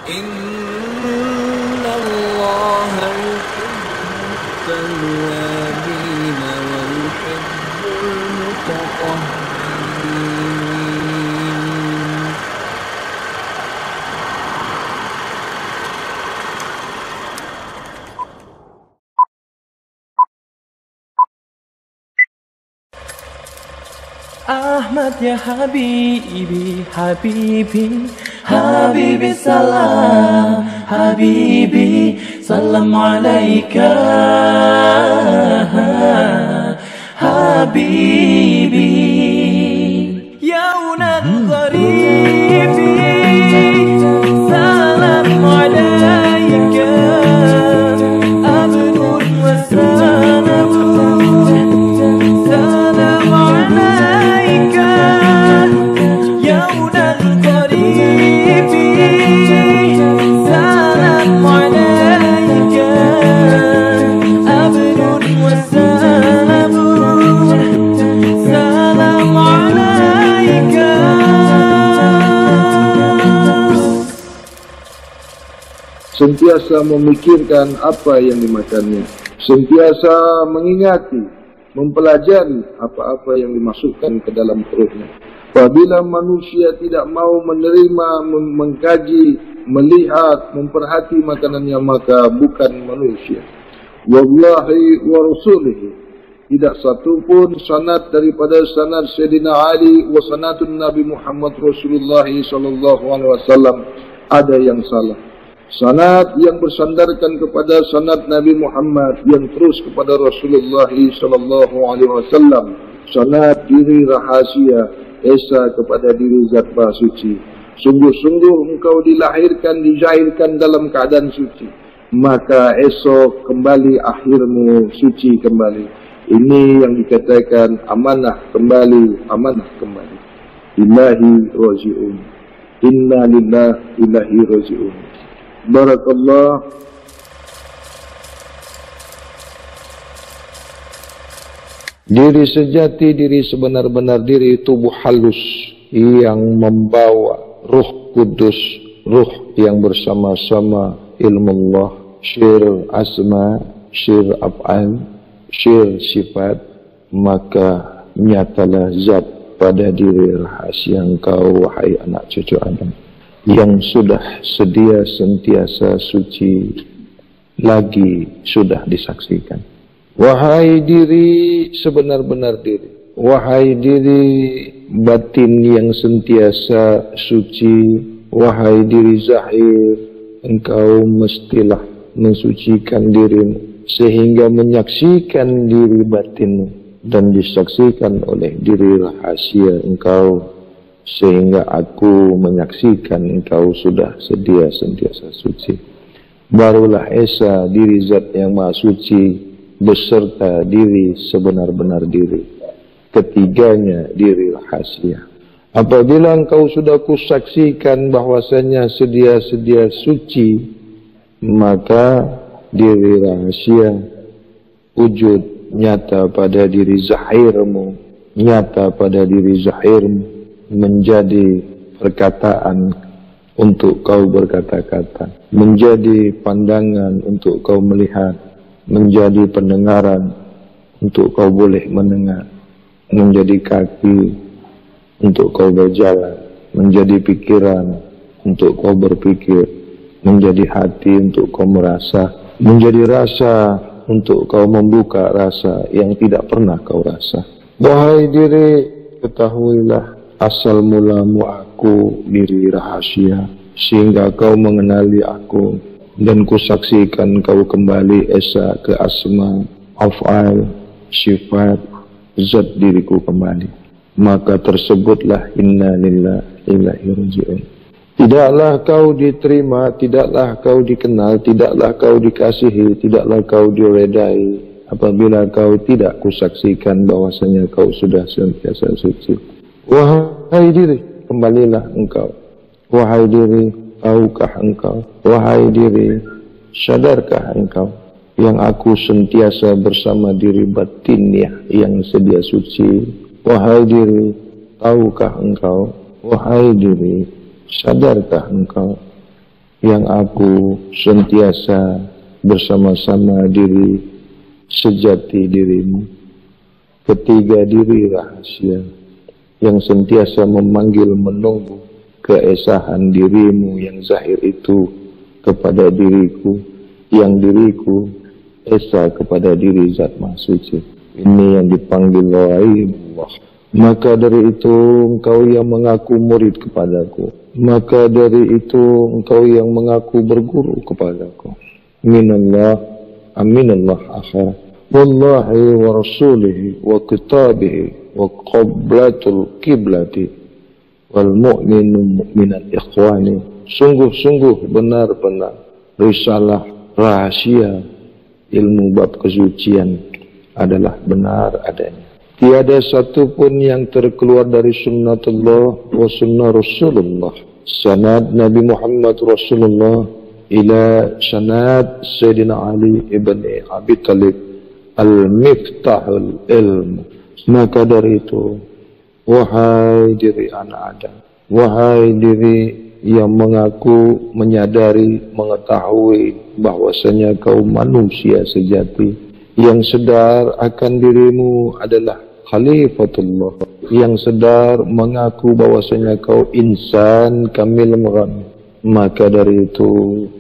إن الله يحب التوابين ويحب المتطهرين. Ahmad ya Habibi, Habibi, Habibi salam, Habibi salam alaika, Habibi ya unal gharibi, salam alaika, abdul wa salamun, salam alaika ya unal gharibi, salam alaika, abdul wa salamun, salam alaika. Sentiasa memikirkan apa yang dimakannya, sentiasa mengingati, mempelajari apa-apa yang dimasukkan ke dalam perutnya. Apabila manusia tidak mau menerima, mengkaji, melihat, memperhati makanannya, maka bukan manusia. Wallahi wa rasulihi, tidak satu pun sanad daripada sanad Sayyidina Ali wa sanadun Nabi Muhammad Rasulullah sallallahu alaihi wasallam ada yang salah. Sanad yang bersandarkan kepada sanad Nabi Muhammad yang terus kepada Rasulullah sallallahu alaihi wasallam, sanad diri rahasia esa kepada diri zat Maha Suci. Sungguh-sungguh engkau dilahirkan, dijahirkan dalam keadaan suci, maka esok kembali akhirmu suci kembali. Ini yang dikatakan amanah kembali, amanah kembali. Ilahi raji'un, inna lillahi ilahi raji'un. Barakallah. Diri sejati, diri sebenar-benar diri, tubuh halus yang membawa ruh kudus, ruh yang bersama-sama ilmu Allah, syir asma, syir af'al, syir sifat, maka nyatalah zat pada diri rahasia engkau, wahai anak cucu Adam, yang sudah sedia sentiasa suci, lagi sudah disaksikan. Wahai diri sebenar-benar diri, wahai diri batin yang sentiasa suci, wahai diri zahir, engkau mestilah mensucikan dirimu sehingga menyaksikan diri batinmu dan disaksikan oleh diri rahasia engkau, sehingga aku menyaksikan engkau sudah sedia sentiasa suci. Barulah esa diri zat yang maha suci beserta diri sebenar-benar diri, ketiganya diri rahasia. Apabila engkau sudah kusaksikan bahwasanya sedia-sedia suci, maka diri rahasia wujud nyata pada diri zahirmu, nyata pada diri zahirmu, menjadi perkataan untuk kau berkata-kata, menjadi pandangan untuk kau melihat, menjadi pendengaran untuk kau boleh mendengar, menjadi kaki untuk kau berjalan, menjadi pikiran untuk kau berpikir, menjadi hati untuk kau merasa, menjadi rasa untuk kau membuka rasa yang tidak pernah kau rasa. Wahai diri, ketahuilah asal mulamu aku diri rahasia, sehingga kau mengenali aku dan kusaksikan kau kembali esa ke asma, af'al, sifat, zat diriku kembali. Maka tersebutlah inna lillahi ilahi raji'un. Tidaklah kau diterima, tidaklah kau dikenal, tidaklah kau dikasihi, tidaklah kau diredai apabila kau tidak kusaksikan bahwasanya kau sudah sentiasa suci. Wahai diri, kembalilah engkau. Wahai diri, tahukah engkau? Wahai diri, sadarkah engkau yang aku sentiasa bersama diri batiniah yang sedia suci? Wahai diri, tahukah engkau? Wahai diri, sadarkah engkau yang aku sentiasa bersama-sama diri sejati dirimu, ketiga diri rahasia yang sentiasa memanggil menunggu keesahan dirimu yang zahir itu kepada diriku, yang diriku esa kepada diri Zat Maha Suci. Ini yang dipanggil Allah. Maka dari itu engkau yang mengaku murid kepadaku, maka dari itu engkau yang mengaku berguru kepadaku. Minallah, aminallah akhir. Wallahi wa rasulihi wa kitabihi wa qiblatul qiblati wal mu'minu mu'minal ikhwani. Sungguh-sungguh benar-benar risalah rahasia ilmu bab kesucian adalah benar adanya. Tiada satu pun yang terkeluar dari sunnatullah wa sunnah Rasulullah. Sanad Nabi Muhammad Rasulullah ila sanad Sayyidina Ali ibn Abi Talib al-miftahul ilm. Maka dari itu, wahai diri anak Adam, wahai diri yang mengaku menyadari, mengetahui bahwasanya kau manusia sejati, yang sedar akan dirimu adalah Khalifatullah, yang sedar mengaku bahwasanya kau insan kamil muram, maka dari itu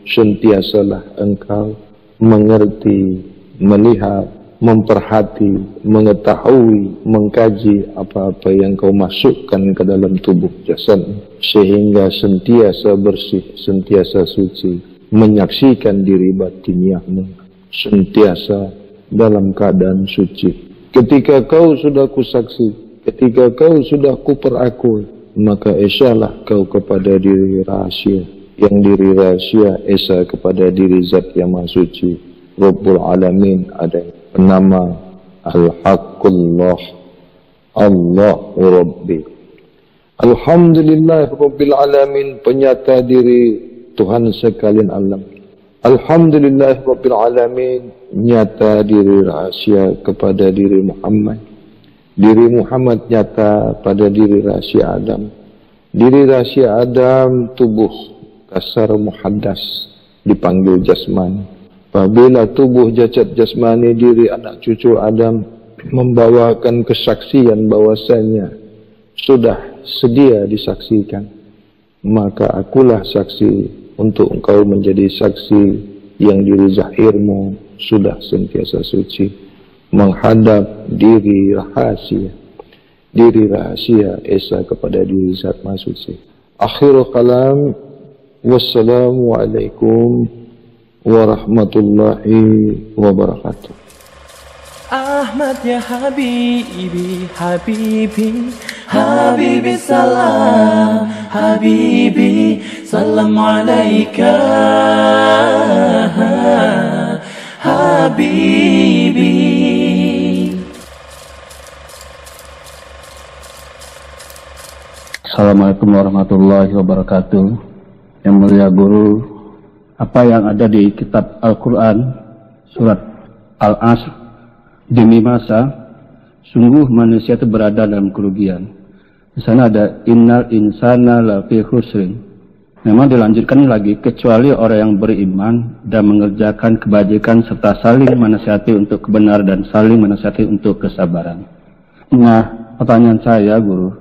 sentiasalah engkau mengerti, melihat, memperhati, mengetahui, mengkaji apa-apa yang kau masukkan ke dalam tubuh jasad, sehingga sentiasa bersih, sentiasa suci, menyaksikan diri batiniahmu, sentiasa dalam keadaan suci. Ketika kau sudah kusaksi, ketika kau sudah kuperakui, maka esalah kau kepada diri rahasia, yang diri rahasia esa kepada diri Zat yang Maha Suci, Rabbul Alamin, ada nama Al-Haqqullah, Allahu Rabbi. Alhamdulillah Rabbil Alamin, penyata diri Tuhan sekalian alam. Alhamdulillah Rabbil Alamin, nyata diri rahasia kepada diri Muhammad. Diri Muhammad nyata pada diri rahasia Adam. Diri rahasia Adam tubuh kasar muhaddas dipanggil jasmani. Apabila tubuh cacat jasmani diri anak cucu Adam membawakan kesaksian bahwasanya sudah sedia disaksikan, maka akulah saksi untuk engkau menjadi saksi yang diri zahirmu sudah sentiasa suci menghadap diri rahasia esa kepada diri Zat Maha Suci. Akhirul kalam, wassalamualaikum warahmatullahi wabarakatuh. Ahmad ya Habibi, Habibi, Habibi salam, Habibi salam alaika, Habibi. Assalamualaikum warahmatullahi wabarakatuh. Yang mulia guru, apa yang ada di kitab Al-Quran surat Al-Asr, demi masa sungguh manusia itu berada dalam kerugian. Di sana ada innal insana lafi khusrin. Memang dilanjutkan lagi, kecuali orang yang beriman dan mengerjakan kebajikan serta saling menasihati untuk kebenaran dan saling menasihati untuk kesabaran. Nah, pertanyaan saya guru,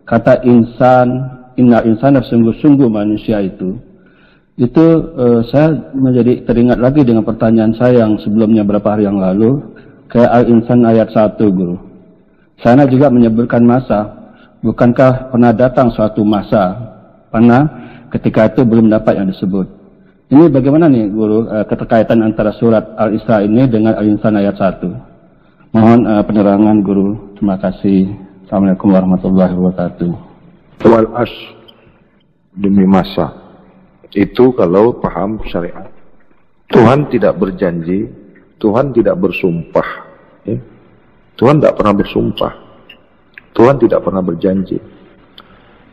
kata insan, innal insana, sungguh-sungguh manusia itu saya menjadi teringat lagi dengan pertanyaan saya yang sebelumnya beberapa hari yang lalu ke Al-Insan ayat 1 guru. Sana juga menyebutkan masa. Bukankah pernah datang suatu masa pernah ketika itu belum dapat yang disebut. Ini bagaimana nih guru keterkaitan antara surat Al-Isra ini dengan Al-Insan ayat 1? Mohon penerangan guru. Terima kasih. Assalamualaikum warahmatullahi wabarakatuh. Wal-as, demi masa. Itu kalau paham syariat. Tuhan tidak berjanji, Tuhan tidak bersumpah, ya. Tuhan tidak pernah bersumpah, Tuhan tidak pernah berjanji.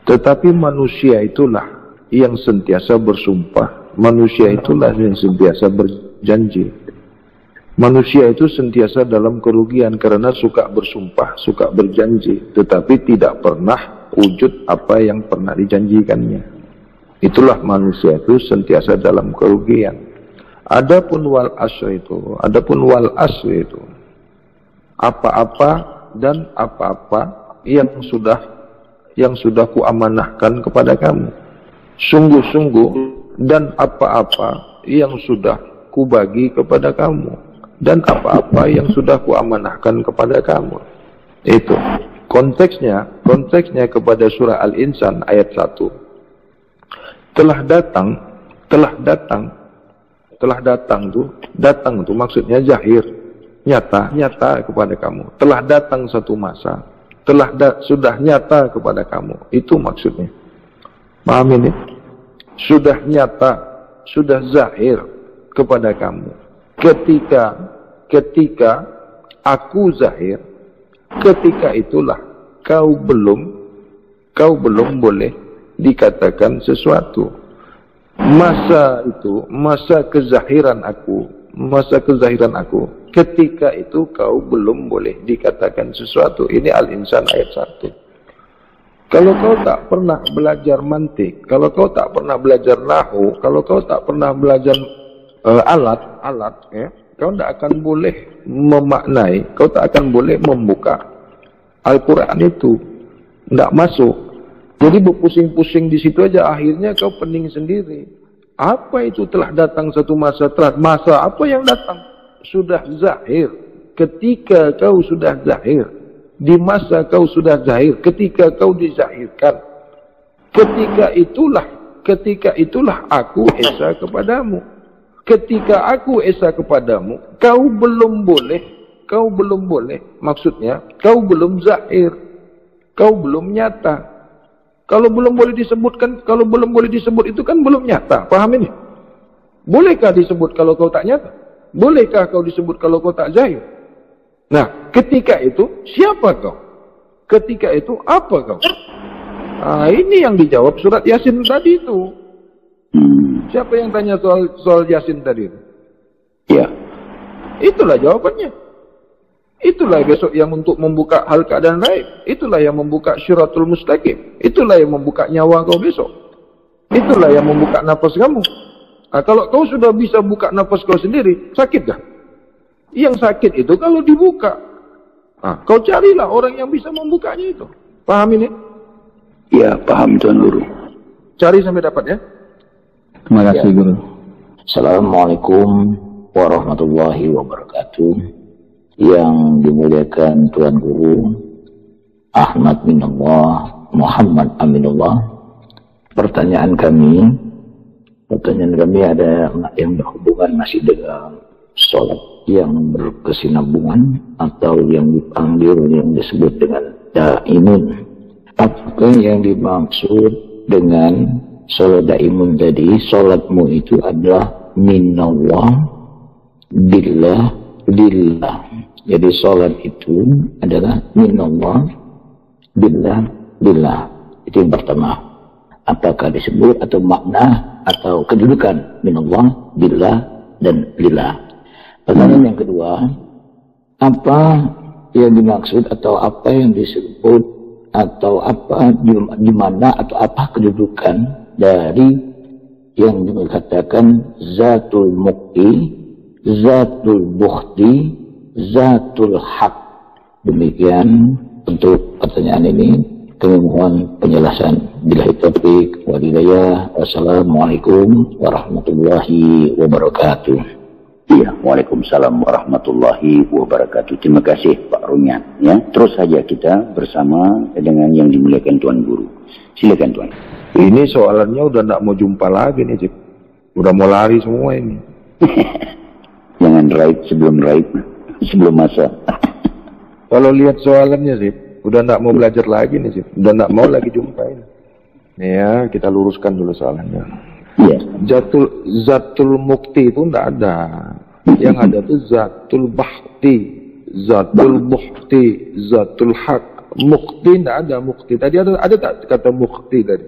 Tetapi manusia itulah yang sentiasa bersumpah, manusia itulah yang sentiasa berjanji. Manusia itu sentiasa dalam kerugian karena suka bersumpah, suka berjanji, tetapi tidak pernah wujud apa yang pernah dijanjikannya. Itulah manusia itu sentiasa dalam kerugian. Adapun wal asri itu, apa-apa dan apa-apa yang sudah kuamanahkan kepada kamu. Sungguh-sungguh dan apa-apa yang sudah kubagi kepada kamu, dan apa-apa yang sudah kuamanahkan kepada kamu. Itu konteksnya kepada surah Al-Insan ayat 1. Telah datang tuh maksudnya zahir, nyata kepada kamu. Telah datang satu masa, sudah nyata kepada kamu. Itu maksudnya. Paham ini? Sudah nyata, sudah zahir kepada kamu. Ketika aku zahir, ketika itulah kau belum boleh dikatakan sesuatu. Masa itu, masa kezahiran aku, ketika itu kau belum boleh dikatakan sesuatu. Ini Al-Insan ayat 1. Kalau kau tak pernah belajar mantik, kalau kau tak pernah belajar nahu, kalau kau tak pernah belajar alat, ya, kau tak akan boleh memaknai, kau tak akan boleh membuka Al-Quran itu. Tidak masuk. Jadi berpusing-pusing di situ aja, akhirnya kau pening sendiri. Apa itu telah datang satu masa? Masa apa yang datang? Sudah zahir. Ketika kau sudah zahir, di masa kau sudah zahir, ketika kau dizahirkan, ketika itulah aku esa kepadamu. Ketika aku esa kepadamu, kau belum boleh, maksudnya kau belum zahir, kau belum nyata. Kalau belum boleh disebutkan, kalau belum boleh disebut itu kan belum nyata. Paham ini? Bolehkah disebut kalau kau tak nyata? Bolehkah kau disebut kalau kau tak zahir? Nah, ketika itu siapa kau? Ketika itu apa kau? Nah, ini yang dijawab surat Yasin tadi itu. Siapa yang tanya soal Yasin tadi? Ya, itulah jawabannya. Itulah besok yang untuk membuka hal keadaan raib. Itulah yang membuka syiratul mustaqim. Itulah yang membuka nyawa kau besok. Itulah yang membuka nafas kamu. Nah, kalau kau sudah bisa buka nafas kau sendiri, sakit dah. Yang sakit itu kalau dibuka. Nah, kau carilah orang yang bisa membukanya itu. Paham ini? Ya, paham Tuan Guru. Cari sampai dapat ya. Terima kasih Guru. Assalamualaikum warahmatullahi wabarakatuh. Yang dimuliakan Tuan Guru Ahmad Minallah Muhammad Aminullah. Pertanyaan kami ada yang berhubungan masih dengan sholat yang berkesinambungan atau yang dipanggil yang disebut dengan daimun. Apakah yang dimaksud dengan sholat daimun tadi? Sholatmu itu adalah minallah billah lillah. Jadi sholat itu adalah minallah billah lillah. Itu yang pertama. Apakah disebut atau makna atau kedudukan minallah billah dan lillah. Pertanyaan yang kedua, apa yang dimaksud atau apa yang disebut atau apa di mana atau apa kedudukan dari yang dikatakan zatul mukti, zatul bukhti, zatul haq. Demikian untuk pertanyaan ini kami mohon penjelasan. Billahi taufik wal hidayah. Wassalamualaikum warahmatullahi wabarakatuh. Iya, waalaikumsalam warahmatullahi wabarakatuh. Terima kasih Pak Runyat. Ya, terus saja kita bersama dengan yang dimuliakan Tuan Guru. Silakan Tuan. Ini soalannya udah tidak mau jumpa lagi nih, Cip. Udah mau lari semua ini. Jangan raib sebelum masa. Kalau lihat soalannya sih, udah tidak mau belajar lagi nih sih, udah tidak mau lagi jumpain. Ya, kita luruskan dulu soalannya. Iya. Zatul mukti itu tidak ada. Yang ada itu zatul bahti, zatul buhti, zatul haq. Mukti tidak ada mukti. Tadi ada tak kata mukti tadi?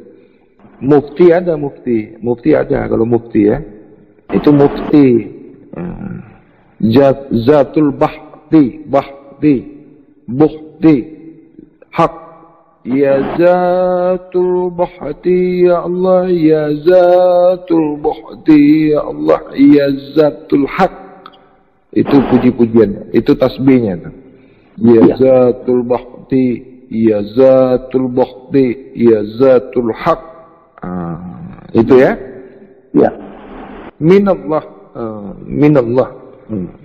Mukti ada mukti. Mukti ada kalau mukti ya. Itu mukti. Zatul bahti, buhti, hak. Ya Zatul Bahti ya Allah, Ya Zatul Bahti ya Allah, Ya Zatul Haq. Itu puji-pujiannya, itu tasbihnya. Ya Zatul Bahti, Ya Zatul Bahti, Ya Zatul Haq. Itu ya. Ya. Minallah, minallah,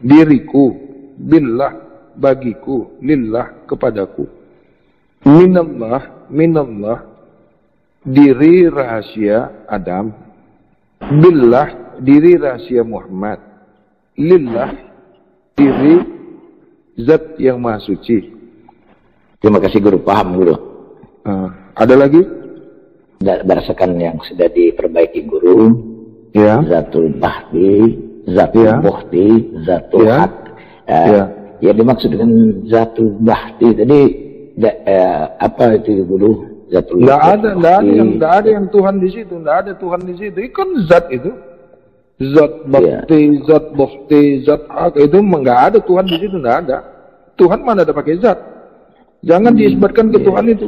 diriku, billah, bagiku, lillah, kepadaku. Minallah, minallah, diri rahasia Adam, billah, diri rahasia Muhammad, lillah, diri zat yang maha suci. Terima kasih guru, paham guru. Ada lagi? Berdasarkan yang sudah diperbaiki guru, Ya. Zatul Bahti, Zatul Bahti, Zatul Haq. Ya dimaksud dengan Zatul Bahti tadi apa itu guru? Zatul Tidak ada yang Tuhan di situ, tidak ada Tuhan di situ. Itu kan zat itu. Zat Bahti, Zat Bahti, Zat Haq itu enggak ada Tuhan di situ, tidak ada. Tuhan mana ada pakai zat. Jangan diisbatkan ke Tuhan itu.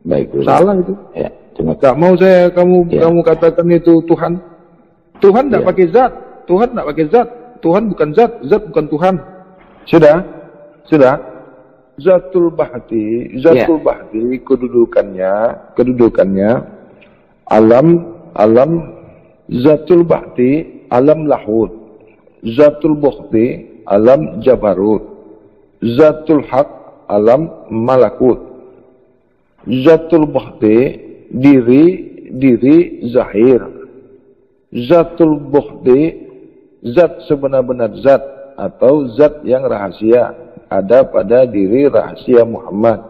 Baik guru. Salah itu. Ya, tak mau saya kamu katakan itu Tuhan. Tuhan tidak pakai zat. Tuhan tidak pakai zat. Tuhan bukan zat. Zat bukan Tuhan. Sudah? Zatul Bahti, Zatul Bahti kedudukannya alam Zatul Bahti alam lahud, Zatul Bahti alam jabarut, Zatul Haq alam malakut, Zatul Bahti diri zahir, Zatul Bahti zat sebenar-benar zat atau zat yang rahasia ada pada diri rahasia Muhammad.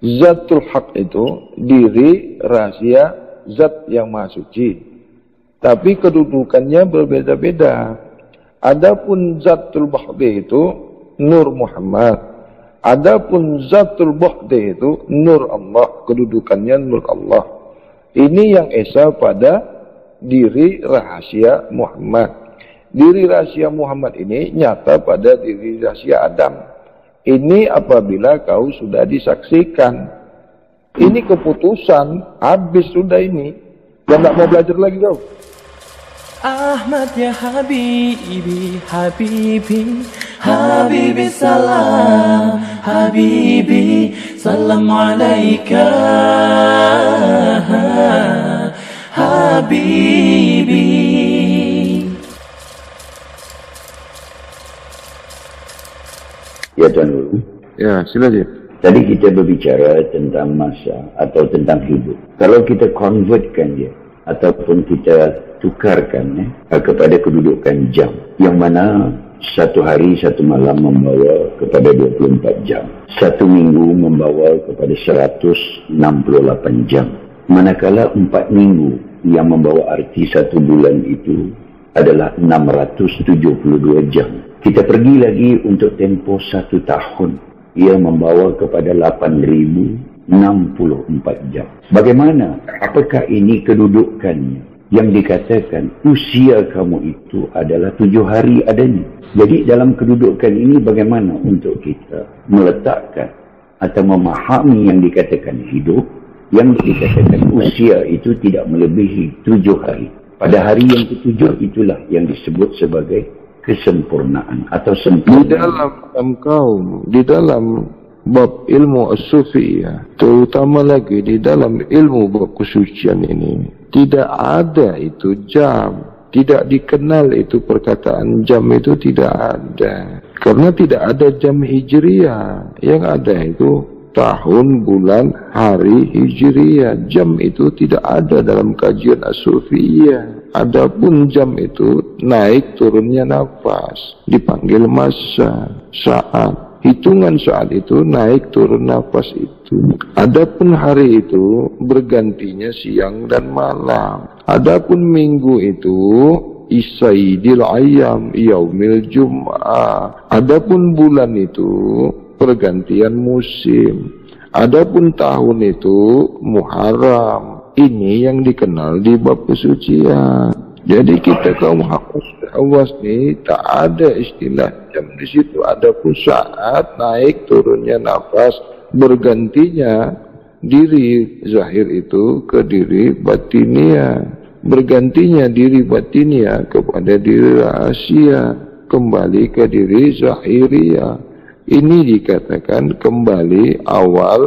Zatul Haq itu diri rahasia zat yang maha suci. Tapi kedudukannya berbeda-beda. Adapun Zatul Bahti itu Nur Muhammad. Adapun Zatul Bahti itu Nur Allah. Kedudukannya Nur Allah. Ini yang esa pada diri rahasia Muhammad. Diri rahasia Muhammad ini nyata pada diri rahasia Adam. Ini apabila kau sudah disaksikan. Ini keputusan, habis sudah ini. Dan tidak mau belajar lagi kau. Ahmad ya Habibi, Habibi, Habibi salam, Habibi, salam alaika, Habibi. Ya Tuan Guru. Ya, silakan. Tadi kita berbicara tentang masa atau tentang hidup. Kalau kita convertkan dia ataupun kita tukarkan kepada kedudukan jam, yang mana satu hari satu malam membawa kepada 24 jam, satu minggu membawa kepada 168 jam, manakala 4 minggu yang membawa arti satu bulan itu adalah 672 jam. Kita pergi lagi untuk tempoh 1 tahun yang membawa kepada 8.064 jam. Bagaimana? Apakah ini kedudukannya? Yang dikatakan usia kamu itu adalah 7 hari adanya. Jadi dalam kedudukan ini bagaimana untuk kita meletakkan atau memahami yang dikatakan hidup, yang dikatakan usia itu tidak melebihi 7 hari. Pada hari yang ke-7 itulah yang disebut sebagai kesempurnaan atau sempurna. Di dalam bab ilmu as-sufiyah, terutama lagi di dalam ilmu bab kesucian ini, tidak ada itu jam, tidak dikenal itu perkataan jam itu tidak ada. Karena tidak ada jam hijriyah, yang ada itu tahun, bulan, hari hijriyah. Jam itu tidak ada dalam kajian as-sufiyah. Adapun jam itu naik turunnya nafas, dipanggil masa, saat. Hitungan saat itu naik turun nafas itu. Adapun hari itu bergantinya siang dan malam. Adapun minggu itu isaidil ayam, yaumil jum'ah. Adapun bulan itu pergantian musim. Adapun tahun itu Muharram. Ini yang dikenal di bab kesucian. Jadi kita kaum hawas ni tak ada istilah jam di situ. Adapun saat naik turunnya nafas bergantinya diri zahir itu ke diri batinia, bergantinya diri batinia kepada diri rahasia, kembali ke diri zahiria. Ini dikatakan kembali awal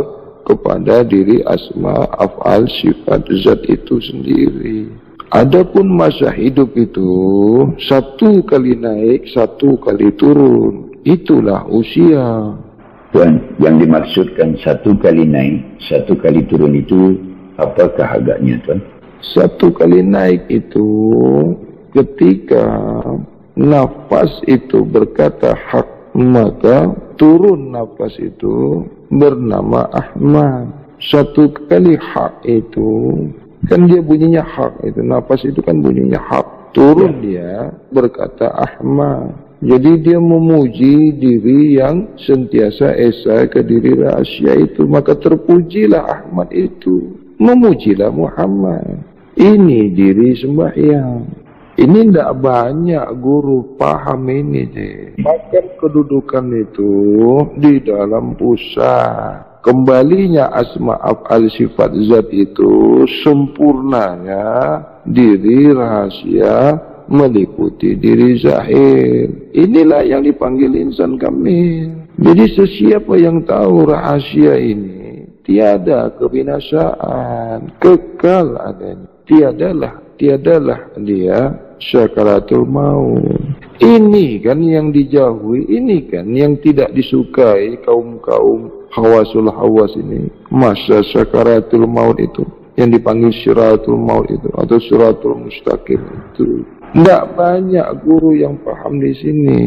kepada diri asma, af'al, sifat, zat itu sendiri. Adapun masa hidup itu satu kali naik, satu kali turun. Itulah usia. Tuan, yang dimaksudkan satu kali naik, satu kali turun itu apakah agaknya, Tuan? Satu kali naik itu ketika nafas itu berkata hak, maka turun nafas itu bernama Ahmad. Satu kali hak itu kan dia bunyinya hak, itu nafas itu kan bunyinya hak. Turun dia berkata Ahmad. Jadi dia memuji diri yang sentiasa esa ke diri rahasia itu. Maka terpujilah Ahmad itu, memujilah Muhammad. Ini diri sembahyang. Ini tidak banyak guru paham ini deh. Bahkan kedudukan itu di dalam pusat. Kembalinya asma af'al sifat zat itu sempurnanya diri rahasia meliputi diri zahir. Inilah yang dipanggil insan kamil. Jadi sesiapa yang tahu rahasia ini, tiada kebinasaan, kekal adanya. Tiadalah dia syakaratul maut. Ini kan yang dijauhi, ini kan yang tidak disukai kaum-kaum hawasul hawas ini. Masa syakaratul maut itu, yang dipanggil syiratul maut itu, atau syiratul mustaqim itu. Tidak banyak guru yang paham di sini.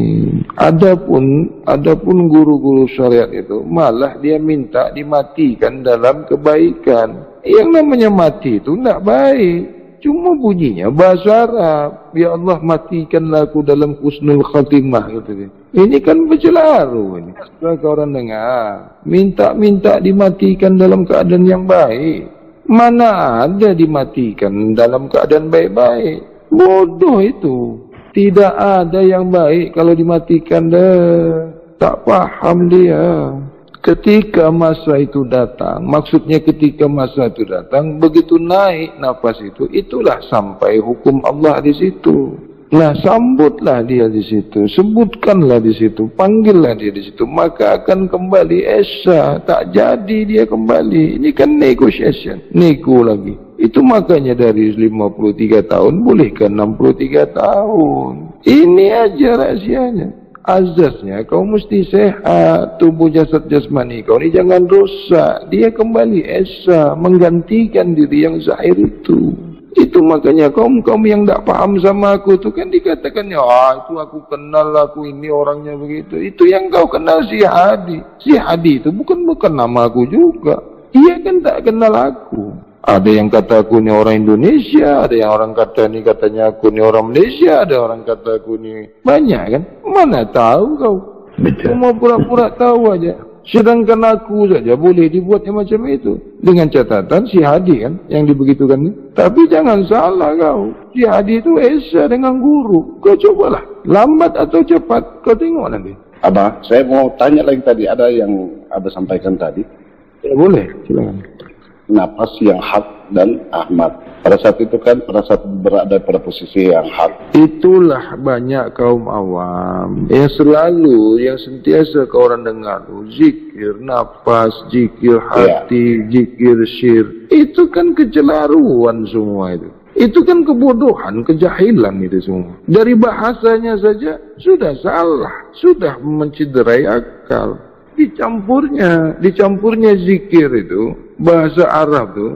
Adapun guru-guru syariat itu malah dia minta dimatikan dalam kebaikan. Yang namanya mati itu tidak baik. Cuma bunyinya bahasa Arab. Ya Allah, matikanlah aku dalam husnul khatimah. Gitu. Ini kan bercelaru ini. Kalau orang dengar, minta dimatikan dalam keadaan yang baik. Mana ada dimatikan dalam keadaan baik-baik? Bodoh itu. Tidak ada yang baik kalau dimatikan dah. Tak paham dia. Ketika masa itu datang, maksudnya ketika masa itu datang, begitu naik nafas itu, itulah sampai hukum Allah di situ. Nah, sambutlah dia di situ, sebutkanlah di situ, panggillah dia di situ, maka akan kembali esa. Tak jadi dia kembali. Ini kan negotiation, nego lagi. Itu makanya dari 53 tahun boleh ke 63 tahun. Ini aja rahasianya. Azasnya kau mesti sehat, tubuh jasad jasmani kau ini jangan rusak. Dia kembali esa, menggantikan diri yang zahir itu. Itu makanya kaum yang tak paham sama aku tu kan dikatakan, itu aku kenal, aku ini orangnya begitu. Itu yang kau kenal si Hadi. Si Hadi itu bukan nama aku juga. Dia kan tak kenal aku. Ada yang kata aku ni orang Indonesia, ada yang orang kata ni katanya aku ni orang Malaysia, ada orang kata aku ni banyak kan. Mana tahu kau? Betul. Cuma pura-pura tahu aja. Sedangkan aku saja boleh dibuatnya macam itu. Dengan catatan si Hadi kan yang dibegitukan ni. Tapi jangan salah kau. Si Hadi itu esa dengan guru. Kau cobalah. Lambat atau cepat kau tengok nanti. Abah, saya mau tanya lagi tadi. Ada yang Abah sampaikan tadi. Ya boleh, silakan. Napas yang hak dan Ahmad. Pada saat itu kan pada saat berada pada posisi yang hak. Itulah banyak kaum awam yang selalu, yang sentiasa kau orang dengar zikir nafas, zikir hati, zikir syir. Itu kan kecelaruan semua itu. Itu kan kebodohan, kejahilan itu semua. Dari bahasanya saja sudah salah, sudah mencederai akal. Dicampurnya zikir itu, bahasa Arab itu,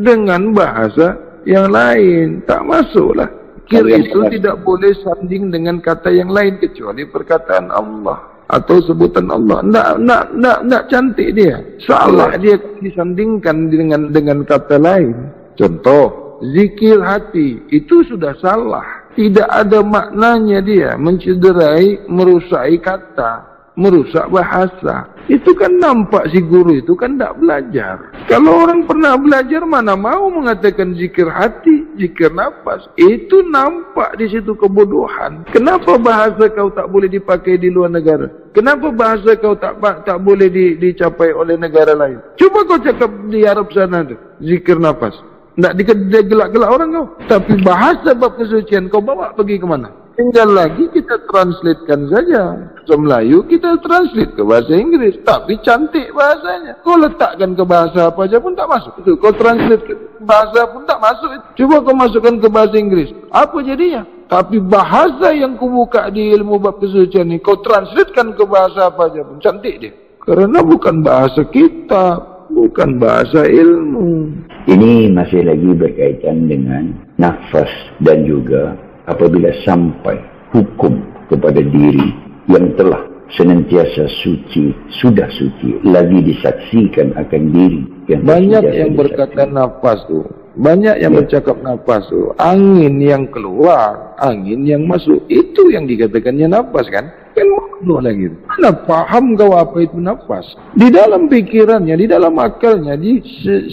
dengan bahasa yang lain. Tak masuklah. Zikir itu tidak boleh sanding dengan kata yang lain, kecuali perkataan Allah. Atau sebutan Allah. Tidak cantik dia. Salah dia disandingkan dengan kata lain. Contoh, zikir hati, itu sudah salah. Tidak ada maknanya dia, mencederai, merusai kata. merusak bahasa. Itu kan nampak si guru itu kan tak belajar. Kalau orang pernah belajar mana mau mengatakan zikir hati, zikir nafas. Itu nampak di situ kebodohan. Kenapa bahasa kau tak boleh dipakai di luar negara? Kenapa bahasa kau tak boleh dicapai oleh negara lain? Cuba kau cakap di Arab sana tu, zikir nafas. Tak digelak-gelak orang kau. Tapi bahasa bab kesucian kau bawa pergi ke mana? Tinggal lagi kita translatekan saja. Bahasa Melayu kita translate ke bahasa Inggris. Tapi cantik bahasanya. Kau letakkan ke bahasa apa aja pun tak masuk. Itu. Kau translate ke bahasa pun tak masuk. Cuba kau masukkan ke bahasa Inggris. Apa jadinya? Tapi bahasa yang kau buka di ilmu bab kesucian ni, kau translatekan ke bahasa apa aja pun cantik dia. Kerana bukan bahasa kita, bukan bahasa ilmu. Ini masih lagi berkaitan dengan nafas dan juga apabila sampai hukum kepada diri yang telah senantiasa suci, sudah suci, lagi disaksikan akan diri yang banyak yang berkata nafas tu, banyak yang bercakap nafas tu, angin yang keluar, angin yang masuk, itu yang dikatakannya nafas kan? Kan bodoh lagi. Mana paham kau apa itu nafas? Di dalam pikirannya, di dalam akalnya, di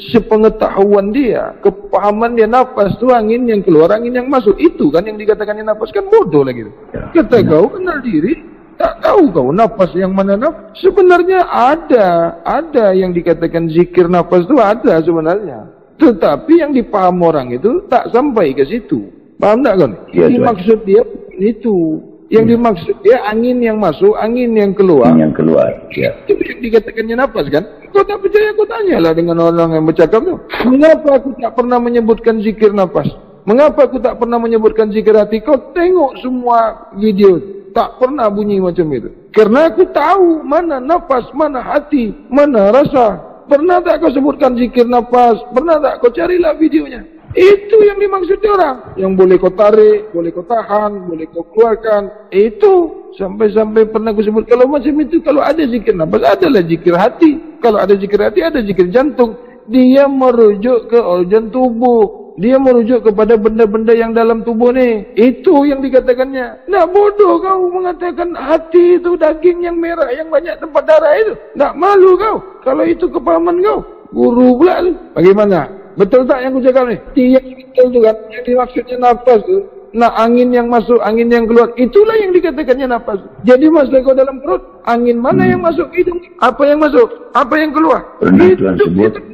sepengetahuan dia, kepahaman dia, nafas itu angin yang keluar, angin yang masuk. Itu kan yang dikatakannya nafas, kan bodoh lagi. Kata kau kenal diri, tak tahu kau nafas yang mana nafas. Sebenarnya ada yang dikatakan zikir nafas itu ada sebenarnya. Tetapi yang dipaham orang itu tak sampai ke situ. Paham tak kau? Ya, maksud dia itu. Yang dimaksud dia angin yang masuk, angin yang keluar. Yang keluar. Ya. Itu yang dikatakannya nafas kan? Kau tak percaya, kau tanyalah dengan orang yang bercakap tu. Mengapa aku tak pernah menyebutkan zikir nafas? Mengapa aku tak pernah menyebutkan zikir hati? Kau tengok semua video. Tak pernah bunyi macam itu. Karena aku tahu mana nafas, mana hati, mana rasa. Pernah tak kau sebutkan zikir nafas? Pernah tak kau carilah videonya? Itu yang dimaksud orang. Yang boleh kau tarik, boleh kau tahan, boleh kau keluarkan. Itu sampai-sampai pernah aku sebut. Kalau macam itu, kalau ada zikir nafas, adalah zikir hati. Kalau ada zikir hati, ada zikir jantung. Dia merujuk ke organ tubuh. Dia merujuk kepada benda-benda yang dalam tubuh ni. Itu yang dikatakannya. Nak bodoh kau mengatakan hati itu daging yang merah, yang banyak tempat darah itu. Nak malu kau. Kalau itu kepahaman kau. Guru pula tu. Bagaimana? Betul tak yang aku cakap ni? Yang betul tu kan, yang dimaksudnya nafas tu, nak angin yang masuk, angin yang keluar, itulah yang dikatakannya nafas. Jadi masa kau dalam perut, angin mana yang masuk ke hidung? Apa yang masuk? Apa yang keluar? Itu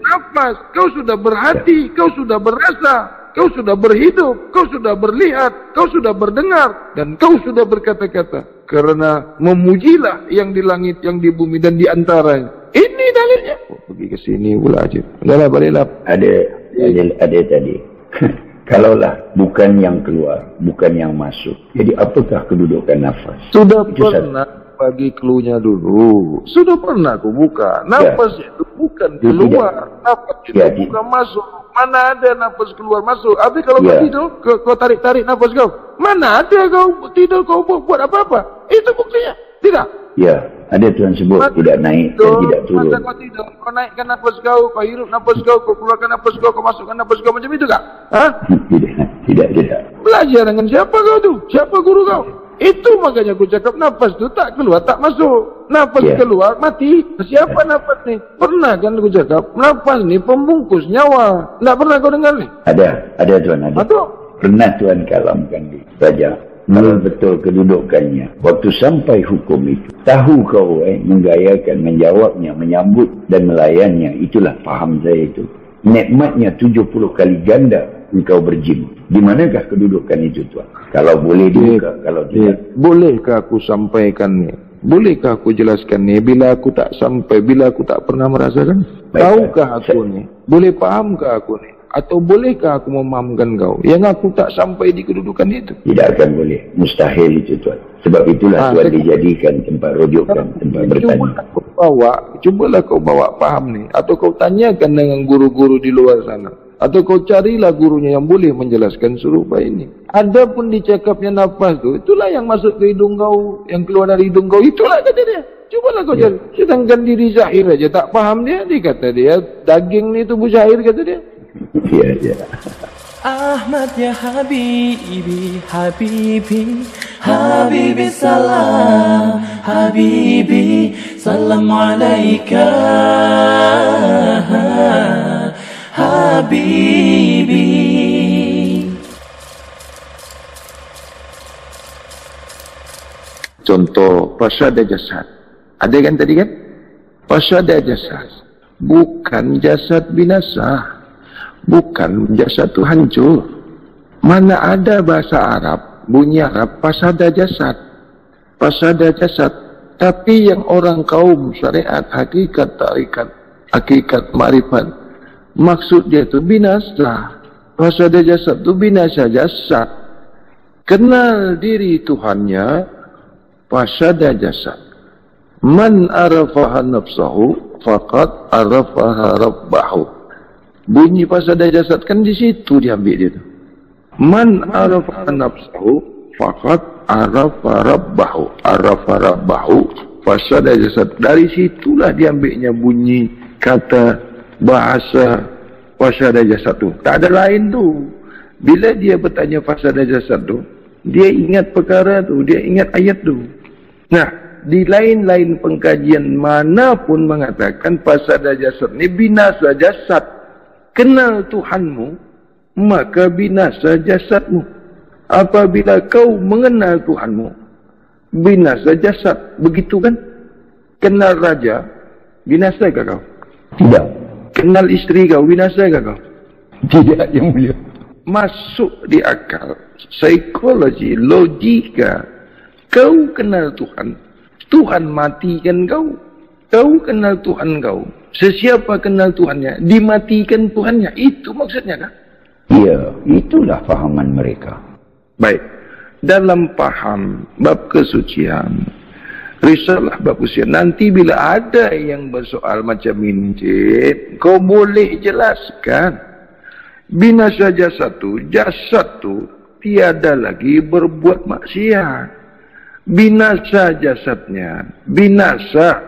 nafas. Kau sudah berhati, kau sudah berasa, kau sudah berhidup, kau sudah berlihat, kau sudah berdengar, dan kau sudah berkata-kata. Karena memujilah yang di langit, yang di bumi, dan di antaranya. Ini dalilnya. Oh, pergi ke sini pula aja. Udahlah, baliklah. Ada tadi. Kalaulah bukan yang keluar, bukan yang masuk. Jadi apakah kedudukan nafas? Sudah pernah bagi cluenya dulu. Sudah pernah aku buka. Nafas itu bukan keluar. Nafas itu bukan masuk. Mana ada nafas keluar masuk? Habis kalau kau tidur, kau tarik-tarik nafas kau. Mana ada kau tidur, kau buat apa-apa? Itu buktinya. Tidak. Ya, ada Tuhan sebut tidak naik dan tidak turun. Masa kau tidur, kau naikkan nafas kau, kau hirup nafas kau keluarkan nafas kau masukkan nafas kau macam itu kah? Ha? Tidak. Belajar dengan siapa kau tu? Siapa guru kau? Itu makanya aku cakap nafas tu tak keluar, tak masuk. Nafas keluar, mati. Siapa nafas ni? Pernah kan aku cakap, nafas ni pembungkus nyawa. Tak pernah kau dengar ni? Ada Tuhan, ada. Pernah Tuhan kalamkan di saja. Kalau betul kedudukannya, waktu sampai hukum itu, tahu kau menggayakan, menjawabnya, menyambut dan melayannya, itulah faham saya itu. Nikmatnya 70 kali ganda engkau berjim. Di manakah kedudukan itu Tuhan? Kalau boleh dibuka, kalau tidak. Bolehkah aku sampaikan ni? Bolehkah aku jelaskan ni? Bila aku tak sampai, bila aku tak pernah merasakan? Tahukah aku ni? Boleh fahamkah aku ni? Atau bolehkah aku memahamkan kau yang aku tak sampai di kedudukan itu? Tidak akan boleh. Mustahil itu Tuhan. Sebab itulah Tuhan dijadikan tempat rujukan, tempat bertanya. Cubalah kau bawa faham ni. Atau kau tanyakan dengan guru-guru di luar sana. Atau kau carilah gurunya yang boleh menjelaskan serupa ini. Adapun dicakapnya nafas tu, itulah yang masuk ke hidung kau, yang keluar dari hidung kau, itulah kata dia. Cubalah kau cari. Sedangkan diri Zahir aja tak faham dia kata dia, daging ni tubuh Zahir kata dia. Ya. Ahmad ya Habibi, Habibi, Habibi salam, Habibi salam alaika, Habibi. Contoh pasada jasad. Ada kan tadi kan? Pasada jasad. Bukan jasad binasa. Bukan jasad itu hancur. Mana ada bahasa Arab, bunyi Arab, pasada jasad. Pasada jasad. Tapi yang orang kaum syariat, hakikat tarikat, hakikat ma'rifat, maksud dia itu binasa. Pasada jasad itu binasa jasad. Kenal diri Tuhannya, pasada jasad. Man arafaha nafsahu faqad arafaha rabbahu. Bunyi pasada jasad kan di situ diambil dia tu. Man arafaha nafsahu faqad arafa rabbahu. Arafa rabbahu pasada jasad. Dari situlah diambilnya bunyi kata bahasa pasada jasad tu. Tak ada lain tu. Bila dia bertanya pasada jasad tu, dia ingat perkara tu, dia ingat ayat tu. Nah, di lain-lain pengkajian manapun mengatakan pasada jasad ni binasa jasad. Kenal Tuhanmu, maka binasa jasadmu. Apabila kau mengenal Tuhanmu, binasa jasad. Begitu kan? Kenal raja, binasakah kau? Tidak. Kenal isteri kau, binasakah kau? Tidak, yang mulia. Masuk di akal, psikologi, logika. Kau kenal Tuhan, Tuhan matikan kau. Kau kenal Tuhan kau. Sesiapa kenal Tuhannya, dimatikan Tuhannya. Itu maksudnya kan? Ya, itulah fahaman mereka. Baik. Dalam paham bab kesucian, risalah bab kesucian, nanti bila ada yang bersoal macam ini, kau boleh jelaskan. Binasa jasad tu tiada lagi berbuat maksiat. Binasa jasadnya, binasa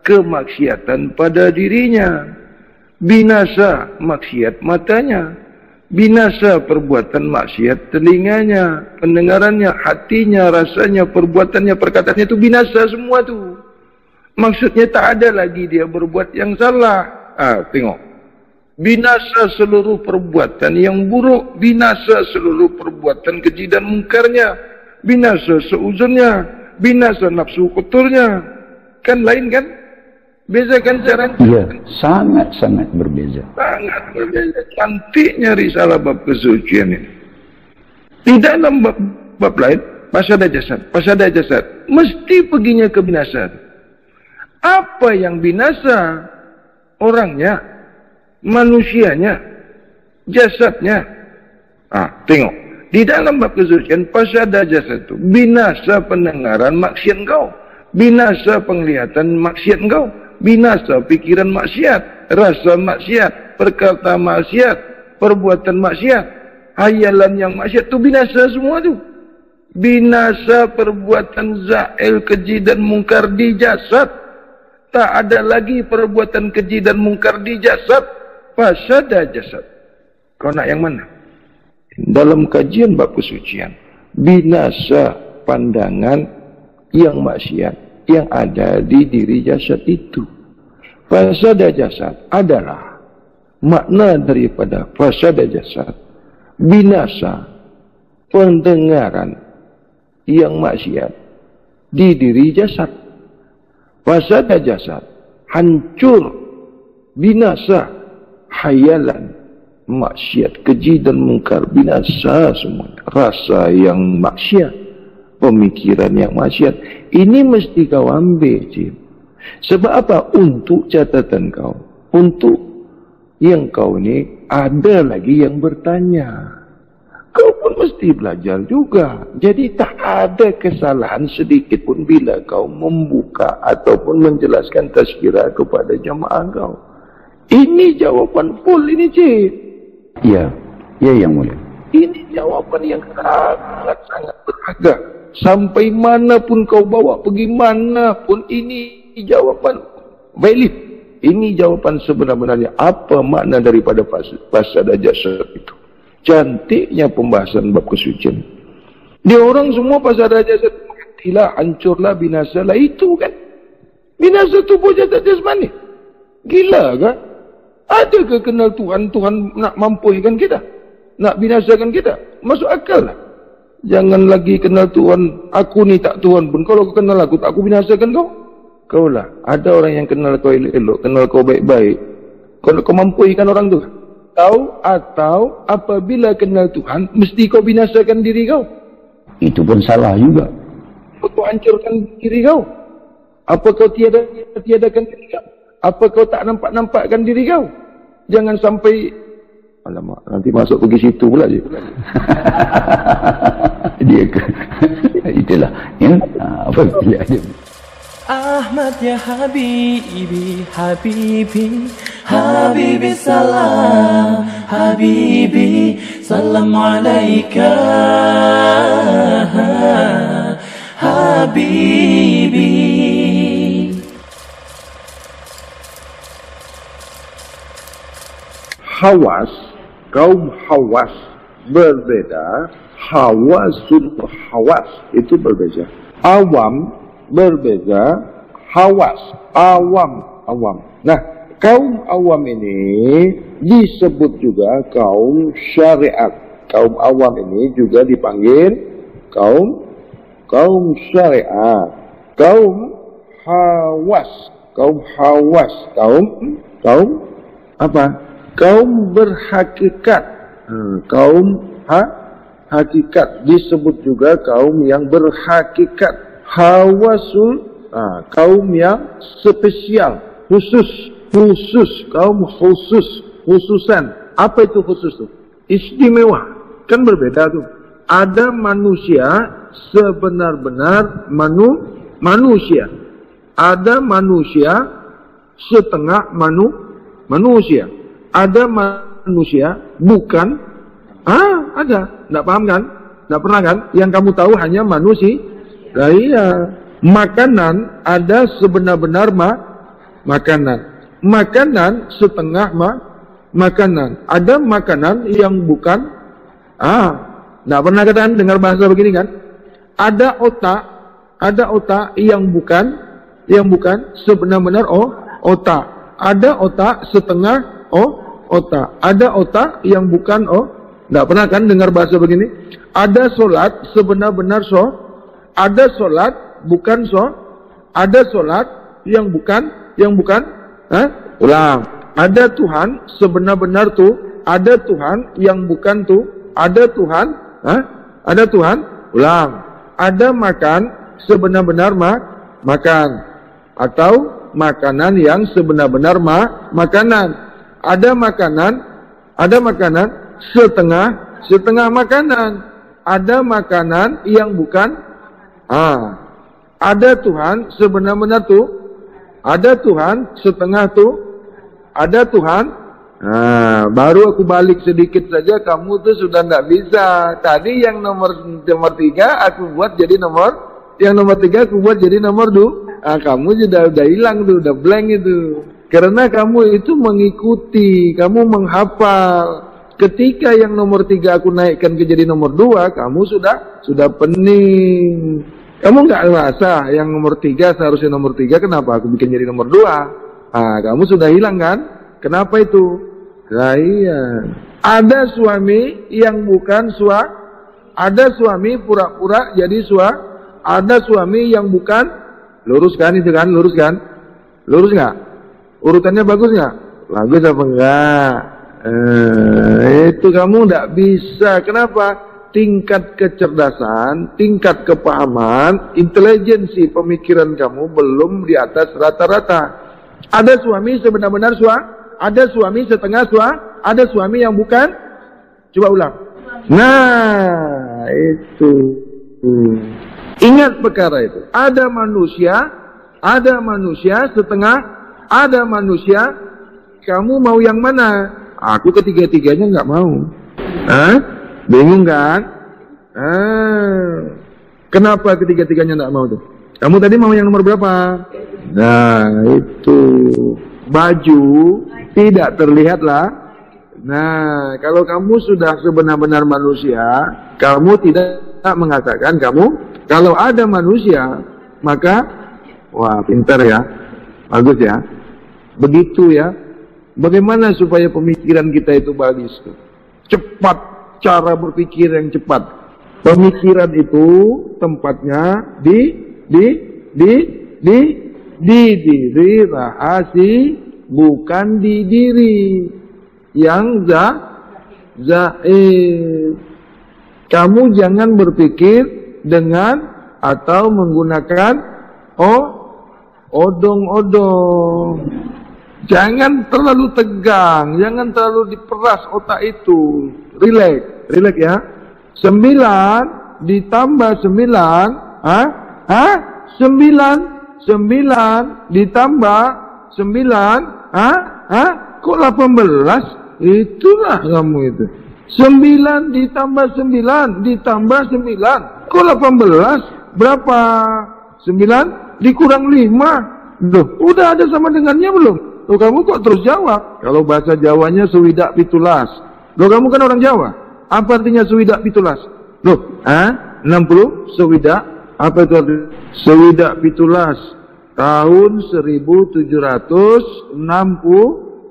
kemaksiatan pada dirinya, binasa maksiat matanya, binasa perbuatan maksiat telinganya, pendengarannya, hatinya, rasanya, perbuatannya, perkataannya itu binasa semua tu. Maksudnya tak ada lagi dia berbuat yang salah. Tengok. Binasa seluruh perbuatan yang buruk, binasa seluruh perbuatan keji dan mungkarnya, binasa seuzurnya, binasa nafsu kotornya. Kan lain kan? Bezakan cara? Iya, sangat-sangat berbeza. Sangat berbeza. Cantiknya risalah bab kesucian ini. Di dalam bab lain, pasada jasad, mesti perginya ke binasa. Apa yang binasa? Orangnya, manusianya, jasadnya. Tengok. Di dalam bab kesucian, pasada jasad itu binasa pendengaran maksiat kau, binasa penglihatan maksiat kau, binasa pikiran maksiat, rasa maksiat, perkata maksiat, perbuatan maksiat, hayalan yang maksiat itu binasa semua tu. Binasa perbuatan zail, keji dan mungkar di jasad. Tak ada lagi perbuatan keji dan mungkar di jasad. Pasada jasad. Kau nak yang mana? Dalam kajian bab kesucian, binasa pandangan yang maksiat yang ada di diri jasad itu. Pasada jasad adalah makna daripada pasada jasad. Binasa pendengaran yang maksiat di diri jasad. Pasada jasad hancur, binasa hayalan, maksiat, keji dan mungkar, binasa semua. Rasa yang maksiat, pemikiran yang maksiat, ini mesti kau ambil, cip. Sebab apa? Untuk catatan kau, untuk yang kau ni ada lagi yang bertanya. Kau pun mesti belajar juga. Jadi tak ada kesalahan sedikit pun bila kau membuka ataupun menjelaskan tazkirah kepada jamaah kau. Ini jawapan full ini, cip. Ya, ya yang mulia. Ini jawapan yang sangat-sangat berharga. Sampai manapun kau bawa, pergi manapun, ini jawapan valid. Ini jawapan sebenar-benarnya. Apa makna daripada pasada jasad itu? Cantiknya pembahasan bab kesucian. Dia orang semua pasal raja satu matilah, hancurlah, binasalah. Itu kan. Binasa tubuh jasad jasmani. Gila kan? Ada ke kenal Tuhan, Tuhan nak mampukan kita? Nak binasakan kita? Masuk akal lah. Jangan lagi kenal Tuhan, aku ni tak Tuhan pun. Kalau kau kenal aku, tak aku binasakan kau? Kau lah. Ada orang yang kenal kau elok-elok, kenal kau baik-baik. Kau mampu ikan orang tu? Atau apabila kenal Tuhan, mesti kau binasakan diri kau? Itu pun salah juga. Kau hancurkan diri kau? Apa kau tiadakan diri kau? Apa kau tak nampak-nampakkan diri kau? Jangan sampai, alamak, nanti masuk pergi situ pula je. Dia ke, itulah. Ya? Apa dia ada? Ahmad ya Habibi, Habibi, Habibi salam, Habibi salam alaika, Habibi. Hawas, kaum hawas berbeda, hawasul hawas itu berbeda. Awam berbeza, hawas, awam. Nah, kaum awam ini disebut juga kaum syariat. Kaum awam ini juga dipanggil kaum syariat. Kaum hawas, kaum apa? Kaum berhakikat. Kaum hakikat disebut juga kaum yang berhakikat. Hawasul, kaum yang spesial, khusus, kaum khususan. Apa itu khusus tu? Istimewa. Kan berbeda tu. Ada manusia sebenar-benar manusia. Ada manusia setengah manusia. Ada manusia bukan. Ada. Tak paham kan? Tak pernah kan? Yang kamu tahu hanya manusia. Nah, iya. Makanan ada sebenar-benar makanan. Makanan setengah makanan. Ada makanan yang bukan. Tak pernah katakan dengar bahasa begini kan? Ada otak yang bukan sebenar-benar otak. Ada otak setengah otak. Ada otak yang bukan tak pernah kan dengar bahasa begini? Ada solat sebenar-benar ada solat bukan ada solat yang bukan ulang. Ada Tuhan sebenar-benar tu, ada Tuhan yang bukan tu, ada Tuhan ulang. Ada makan sebenar-benar makan, atau makanan yang sebenar-benar makanan. Ada makanan setengah makanan. Ada makanan yang bukan. Ada Tuhan sebenar-benar tu, ada Tuhan setengah tu, ada Tuhan. Baru aku balik sedikit saja, kamu tu sudah tidak bisa. Tadi yang nomor 3 aku buat jadi yang nomor 3 aku buat jadi nomor 2. Kamu sudah hilang tu, udah blank itu. Karena kamu itu mengikuti, kamu menghafal. Ketika yang nomor 3 aku naikkan ke jadi nomor 2, kamu sudah pening. Kamu nggak merasa yang nomor 3 seharusnya nomor 3, kenapa aku bikin jadi nomor 2? Kamu sudah hilang kan? Kenapa itu? Nah, iya. Ada suami yang bukan ada suami pura-pura jadi ada suami yang bukan. Lurus kan itu kan? Lurus kan? Lurus nggak? Urutannya bagus nggak? Bagus apa enggak? Itu kamu nggak bisa. Kenapa? Tingkat kecerdasan, tingkat kepahaman, intelijensi pemikiran kamu belum di atas rata-rata. Ada suami sebenar-benar ada suami setengah ada suami yang bukan. Coba ulang. Nah, itu. Ingat perkara itu. Ada manusia setengah, ada manusia. Kamu mau yang mana? Aku ketiga-tiganya nggak mau. Bingung kan? Kenapa ketiga-tiganya nggak mau tuh? Kamu tadi mau yang nomor berapa? Nah, itu. Baju tidak terlihat lah. Nah, kalau kamu sudah sebenar-benar manusia, kamu tidak mengatakan kamu, kalau ada manusia, maka, wah pintar ya, bagus ya, begitu ya. Bagaimana supaya pemikiran kita itu bagus? Cepat, cara berpikir yang cepat. Pemikiran itu tempatnya di diri rahasi, bukan di diri yang zaid. Kamu jangan berpikir dengan atau menggunakan odong-odong. Jangan terlalu tegang, jangan terlalu diperas otak itu. Relax ya. 9 ditambah 9, 9 ditambah 9, kok 18? Itulah kamu itu. 9 ditambah 9 ditambah 9, kok 18? Berapa? 9 dikurang 5. Loh, udah ada sama dengannya belum? Loh, kamu kok terus jawab? Kalau bahasa Jawanya suwidak pitulas. Loh, kamu kan orang Jawa. Apa artinya suwidak pitulas? Loh, 60 suwidak. Apa itu artinya? Suwidak pitulas tahun 1760.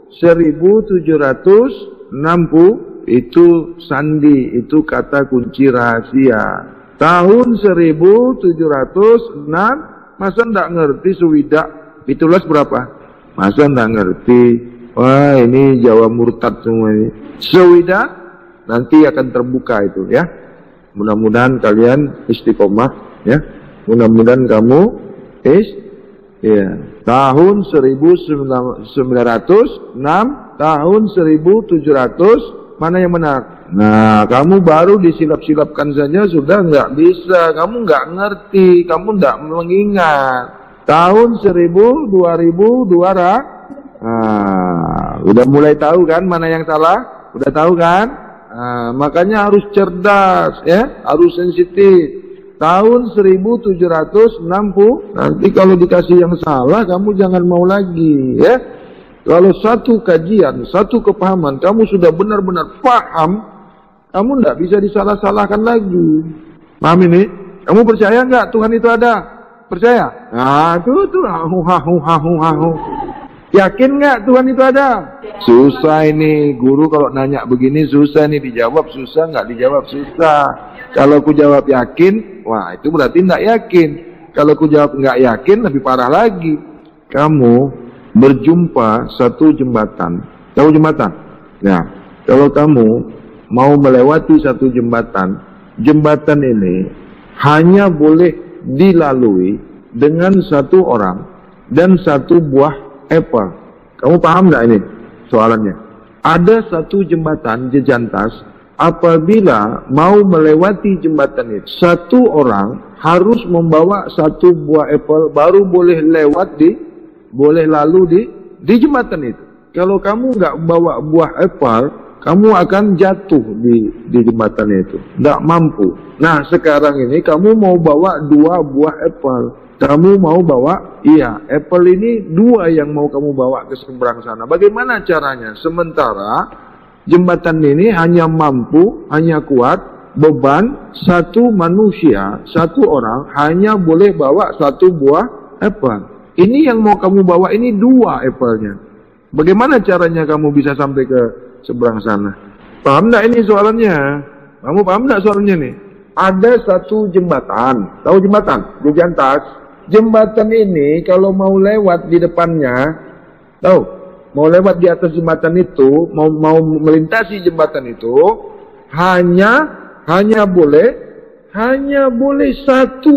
1760 itu sandi, itu kata kunci rahasia. Tahun 1706, masa ndak ngerti suwidak pitulas berapa? Masa ndak ngerti? Wah, ini Jawa murtad semua ini. Suwidak nanti akan terbuka itu ya. Mudah-mudahan kalian istiqomah ya. Mudah-mudahan kamu ya. Tahun 1906, tahun 1700, mana yang benar? Nah, kamu baru disilap-silapkan saja sudah nggak bisa. Kamu nggak ngerti, kamu nggak mengingat. Tahun 1000, 2000, 200. Nah, udah mulai tahu kan mana yang salah? Udah tahu kan? Nah, makanya harus cerdas ya, harus sensitif. Tahun 1760, nanti kalau dikasih yang salah, kamu jangan mau lagi ya. Kalau satu kajian, satu kepahaman, kamu sudah benar-benar paham, kamu tidak bisa disalah-salahkan lagi. Paham ini? Kamu percaya nggak Tuhan itu ada? Percaya? Nah, itu hahu. Yakin nggak Tuhan itu ada? Susah ini, guru kalau nanya begini susah nih, dijawab susah, nggak dijawab susah. Kalau ku jawab yakin, wah itu berarti nggak yakin. Kalau ku jawab nggak yakin, lebih parah lagi. Kamu berjumpa satu jembatan. Tahu jembatan? Ya, kalau kamu mau melewati satu jembatan, jembatan ini hanya boleh dilalui dengan satu orang dan satu buah apple. Kamu paham nggak ini soalannya? Ada satu jembatan jejantas. Apabila mau melewati jembatan itu, satu orang harus membawa satu buah apple baru boleh lewat boleh lalu di jembatan itu. Kalau kamu nggak bawa buah apple, kamu akan jatuh di jembatan itu, nggak mampu. Nah sekarang ini kamu mau bawa 2 buah apple, kamu mau bawa, iya apple ini 2 yang mau kamu bawa ke seberang sana. Bagaimana caranya? Sementara jembatan ini hanya mampu, hanya kuat beban satu manusia, satu orang hanya boleh bawa 1 buah apple. Ini yang mau kamu bawa ini 2 apple-nya. Bagaimana caranya kamu bisa sampai ke seberang sana? Paham enggak ini soalannya? Kamu paham enggak soalannya nih? Ada satu jembatan, tahu jembatan? Jejantas. Jembatan ini kalau mau lewat di depannya, tahu? Mau lewat di atas jembatan itu, mau melintasi jembatan itu, hanya boleh 1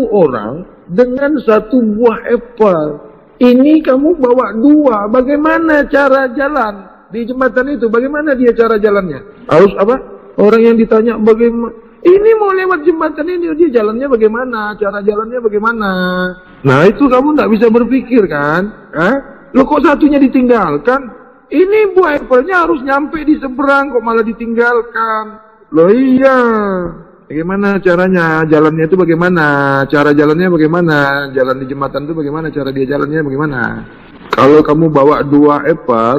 orang dengan 1 buah apple. Ini kamu bawa 2. Bagaimana cara jalan di jembatan itu? Bagaimana dia cara jalannya? Harus apa? Orang yang ditanya bagaimana? Ini mau lewat jembatan ini, dia jalannya bagaimana? Cara jalannya bagaimana? Nah itu kamu nggak bisa berpikir kan? Loh kok satunya ditinggalkan? Ini buah apelnya harus nyampe di seberang, kok malah ditinggalkan? Loh iya. Bagaimana caranya? Jalannya itu bagaimana? Cara jalannya bagaimana? Jalan di jembatan itu bagaimana? Cara dia jalannya bagaimana? Kalau kamu bawa 2 apel,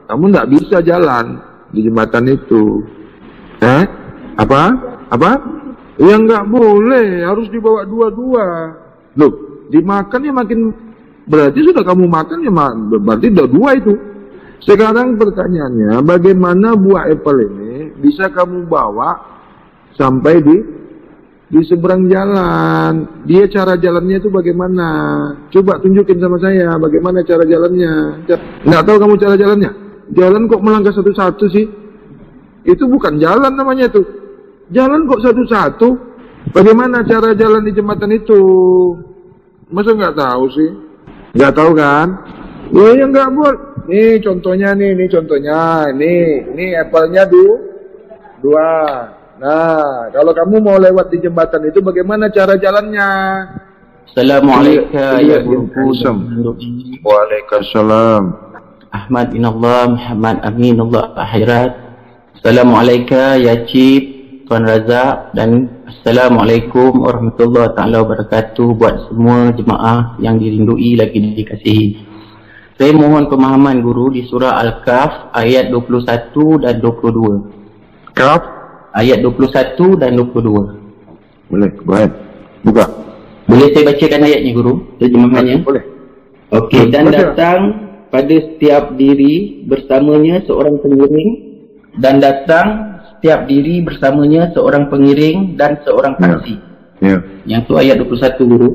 kamu nggak bisa jalan di jembatan itu. Apa? Ya nggak boleh, harus dibawa dua-dua. Loh, dimakan ya makin, berarti sudah kamu makan ya berarti udah dua itu. Sekarang pertanyaannya, bagaimana buah apel ini bisa kamu bawa sampai di seberang jalan? Dia cara jalannya itu bagaimana? Coba tunjukin sama saya bagaimana cara jalannya. Nggak tahu kamu cara jalannya? Jalan kok melangkah satu-satu sih? Itu bukan jalan namanya itu. Jalan kok satu-satu? Bagaimana cara jalan di jembatan itu? Masa nggak tahu sih? Nggak tahu kan? Ya nggak boleh. Nih contohnya ini apelnya dua. Nah, kalau kamu mau lewat di jembatan itu bagaimana cara jalannya? Assalamualaikum ya guru. Waalaikumsalam. Ahmad inallah Muhammad aminullah akhirat. Assalamualaikum ya Cip, Tuan Razak, dan Assalamualaikum warahmatullahi taala wabarakatuh buat semua jemaah yang dirindui lagi dikasihi. Saya mohon pemahaman guru di surah Al-Kahf ayat 21 dan 22. Kahf ayat 21 dan 22. Boleh, baik. Buka. Boleh saya bacakan ayatnya guru? Terjemahannya? Boleh. Okey, dan datang pada setiap diri bersamanya seorang pengiring, dan datang setiap diri bersamanya seorang pengiring dan seorang saksi. Ya. Yang tu ayat 21 guru.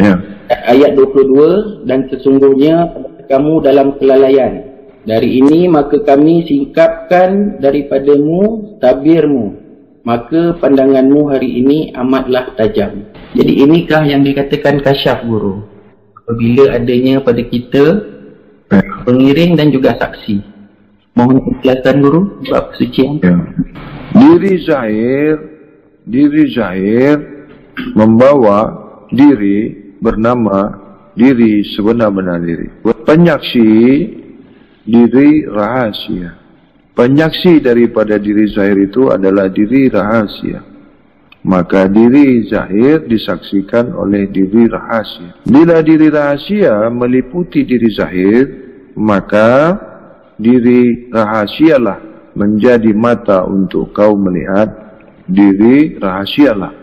Ya. Ayat 22, dan sesungguhnya kamu dalam kelalaian. Dari ini maka kami singkapkan daripadamu tabirmu, maka pandanganmu hari ini amatlah tajam. Jadi inikah yang dikatakan kasyaf guru, apabila adanya pada kita pengiring dan juga saksi. Mohon penjelasan guru bab kesucian. Ya. Diri zahir membawa diri bernama diri sebenar-benar diri. Penyaksi diri rahasia. Penyaksi daripada diri zahir itu adalah diri rahasia. Maka diri zahir disaksikan oleh diri rahasia. Bila diri rahasia meliputi diri zahir, maka diri rahasialah menjadi mata untuk kau melihat. Diri rahasialah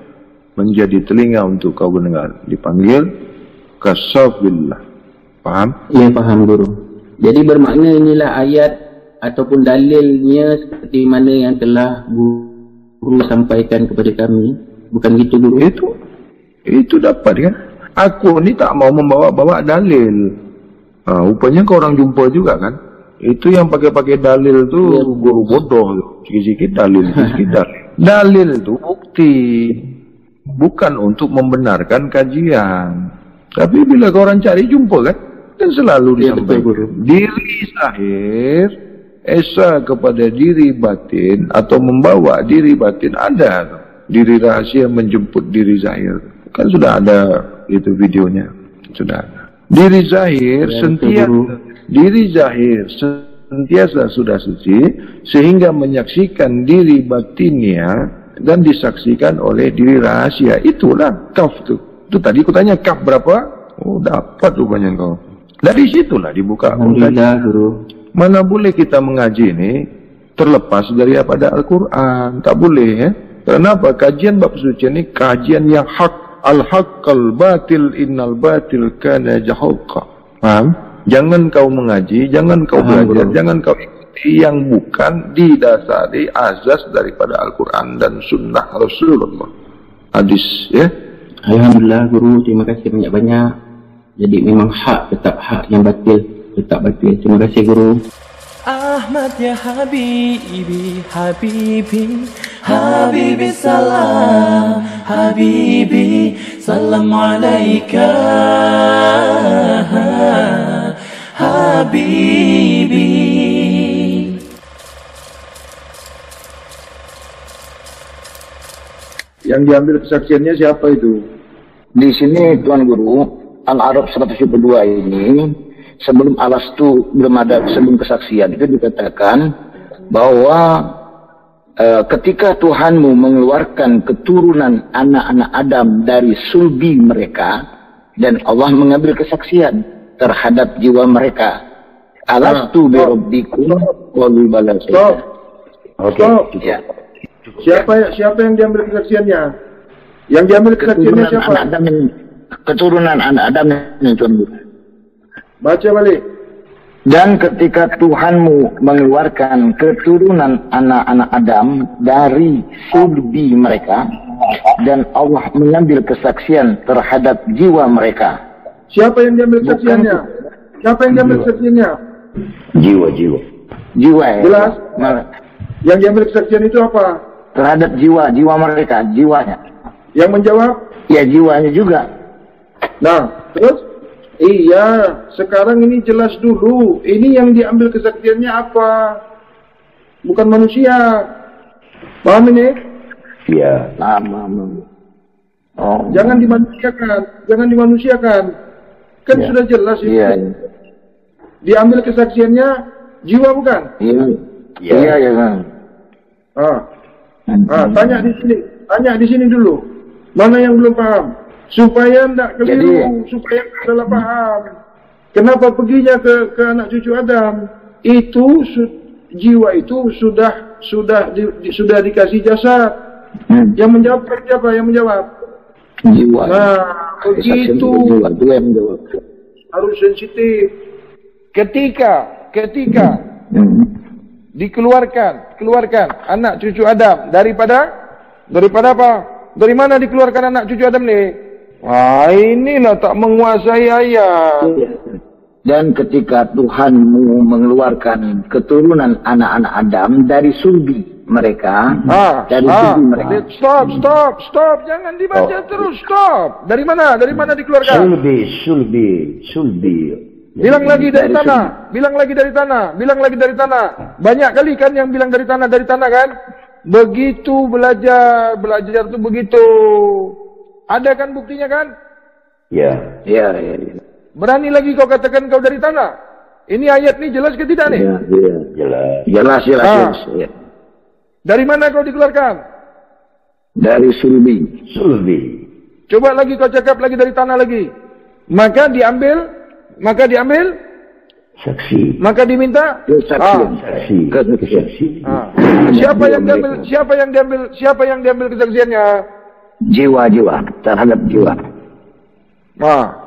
menjadi telinga untuk kau mendengar. Dipanggil kasabillah. Faham? Ya, faham guru. Jadi bermakna inilah ayat ataupun dalilnya seperti mana yang telah guru sampaikan kepada kami. Bukan gitu guru? Itu dapat kan? Aku ni tak mau membawa-bawa dalil. Rupanya kau orang jumpa juga kan? Itu yang pakai-pakai dalil tu ya, guru bodoh tu. Sikit-sikit dalil, sikit-sikit dalil. Dalil tu bukti. Bukan untuk membenarkan kajian. Tapi bila kau orang cari jumpa kan? Dan selalu disampaikan. Diri zahir esa kepada diri batin atau membawa diri batin ada. Diri rahasia menjemput diri zahir. Kan sudah ada itu videonya. Sudah ada. Diri zahir sentiasa sudah suci sehingga menyaksikan diri batinnya dan disaksikan oleh diri rahasia. Itulah kaf tu. Itu tadi aku tanya kaf berapa? Oh, dapat rupanya kau. Dari situlah dibuka. Mana boleh kita mengaji ini terlepas daripada Al-Quran. Tak boleh ya. Kenapa? Kajian bab suci ini kajian yang hak. Al-haqqal batil innal batil kana jahuqa. Paham? Jangan kau mengaji, jangan kau belajar, jangan kau ikuti yang bukan didasari azas daripada Al-Quran dan sunnah Rasulullah. Hadis ya. Alhamdulillah guru, terima kasih banyak-banyak. Jadi memang hak tetap hak, yang batil tetap batil. Terima kasih guru. Ahmad ya Habibi, Habibi, Habibi salam, Habibi salam alaika, Habibi. Yang diambil kesaksiannya siapa itu? Di sini Tuan Guru, Al-Araf 172 ini sebelum Alastu belum ada, sebelum kesaksian itu dikatakan bahwa ketika Tuhanmu mengeluarkan keturunan anak-anak Adam dari sulbi mereka dan Allah mengambil kesaksian terhadap jiwa mereka. Alastu bi rabbikum qalu bala. Stop. Ya. Siapa yang diambil kesaksiannya? Yang diambil kesaksiannya siapa? Keturunan anak Adam ini, Tuan Guru. Baca balik. Dan ketika Tuhanmu mengeluarkan keturunan anak-anak Adam dari sulbi mereka, dan Allah mengambil kesaksian terhadap jiwa mereka. Siapa yang diambil kesaksiannya? Siapa yang diambil kesaksiannya? Jiwa. Jiwa ya. Jelas? Yang diambil kesaksian itu apa? Terhadap jiwa mereka, jiwanya. Yang menjawab? Ya, jiwanya juga. Nah, terus? Iya, sekarang ini jelas dulu. Ini yang diambil kesaksiannya apa? Bukan manusia. Paham ini? Iya. Paham. Oh. Jangan dimanusiakan. Kan Ya. sudah jelas itu. Iya. Diambil kesaksiannya jiwa bukan? Iya. Tanya di sini dulu. Mana yang belum paham? Supaya tidak keliru, supaya salah paham. Kenapa perginya ke anak cucu Adam? Itu jiwa itu sudah dikasih jasad. Yang menjawab siapa? Yang menjawab Jiwa. Nah, begitu. Jiwa yang menjawab. Harus sensitif. Ketika dikeluarkan anak cucu Adam daripada apa? Dari mana dikeluarkan anak cucu Adam nih? Wah, inilah tak menguasai ayat. Dan ketika Tuhanmu mengeluarkan keturunan anak-anak Adam dari sulbi mereka, sulbi mereka. Stop, jangan dibaca terus, stop. Dari mana dikeluarkan? Sulbi. Bilang lagi dari tanah. Banyak kali kan yang bilang dari tanah kan? Begitu belajar itu begitu. Ada kan buktinya kan? Ya. Berani lagi kau katakan kau dari tanah? Ini ayat ni jelas ke tidak nih? Jelas. Jelas. Dari mana kau dikeluarkan? Dari sulbi. Coba lagi kau cakap lagi dari tanah lagi. Maka diambil saksi. Maka diminta Saksi. Siapa yang diambil kesaksiannya? Jiwa terhadap jiwa.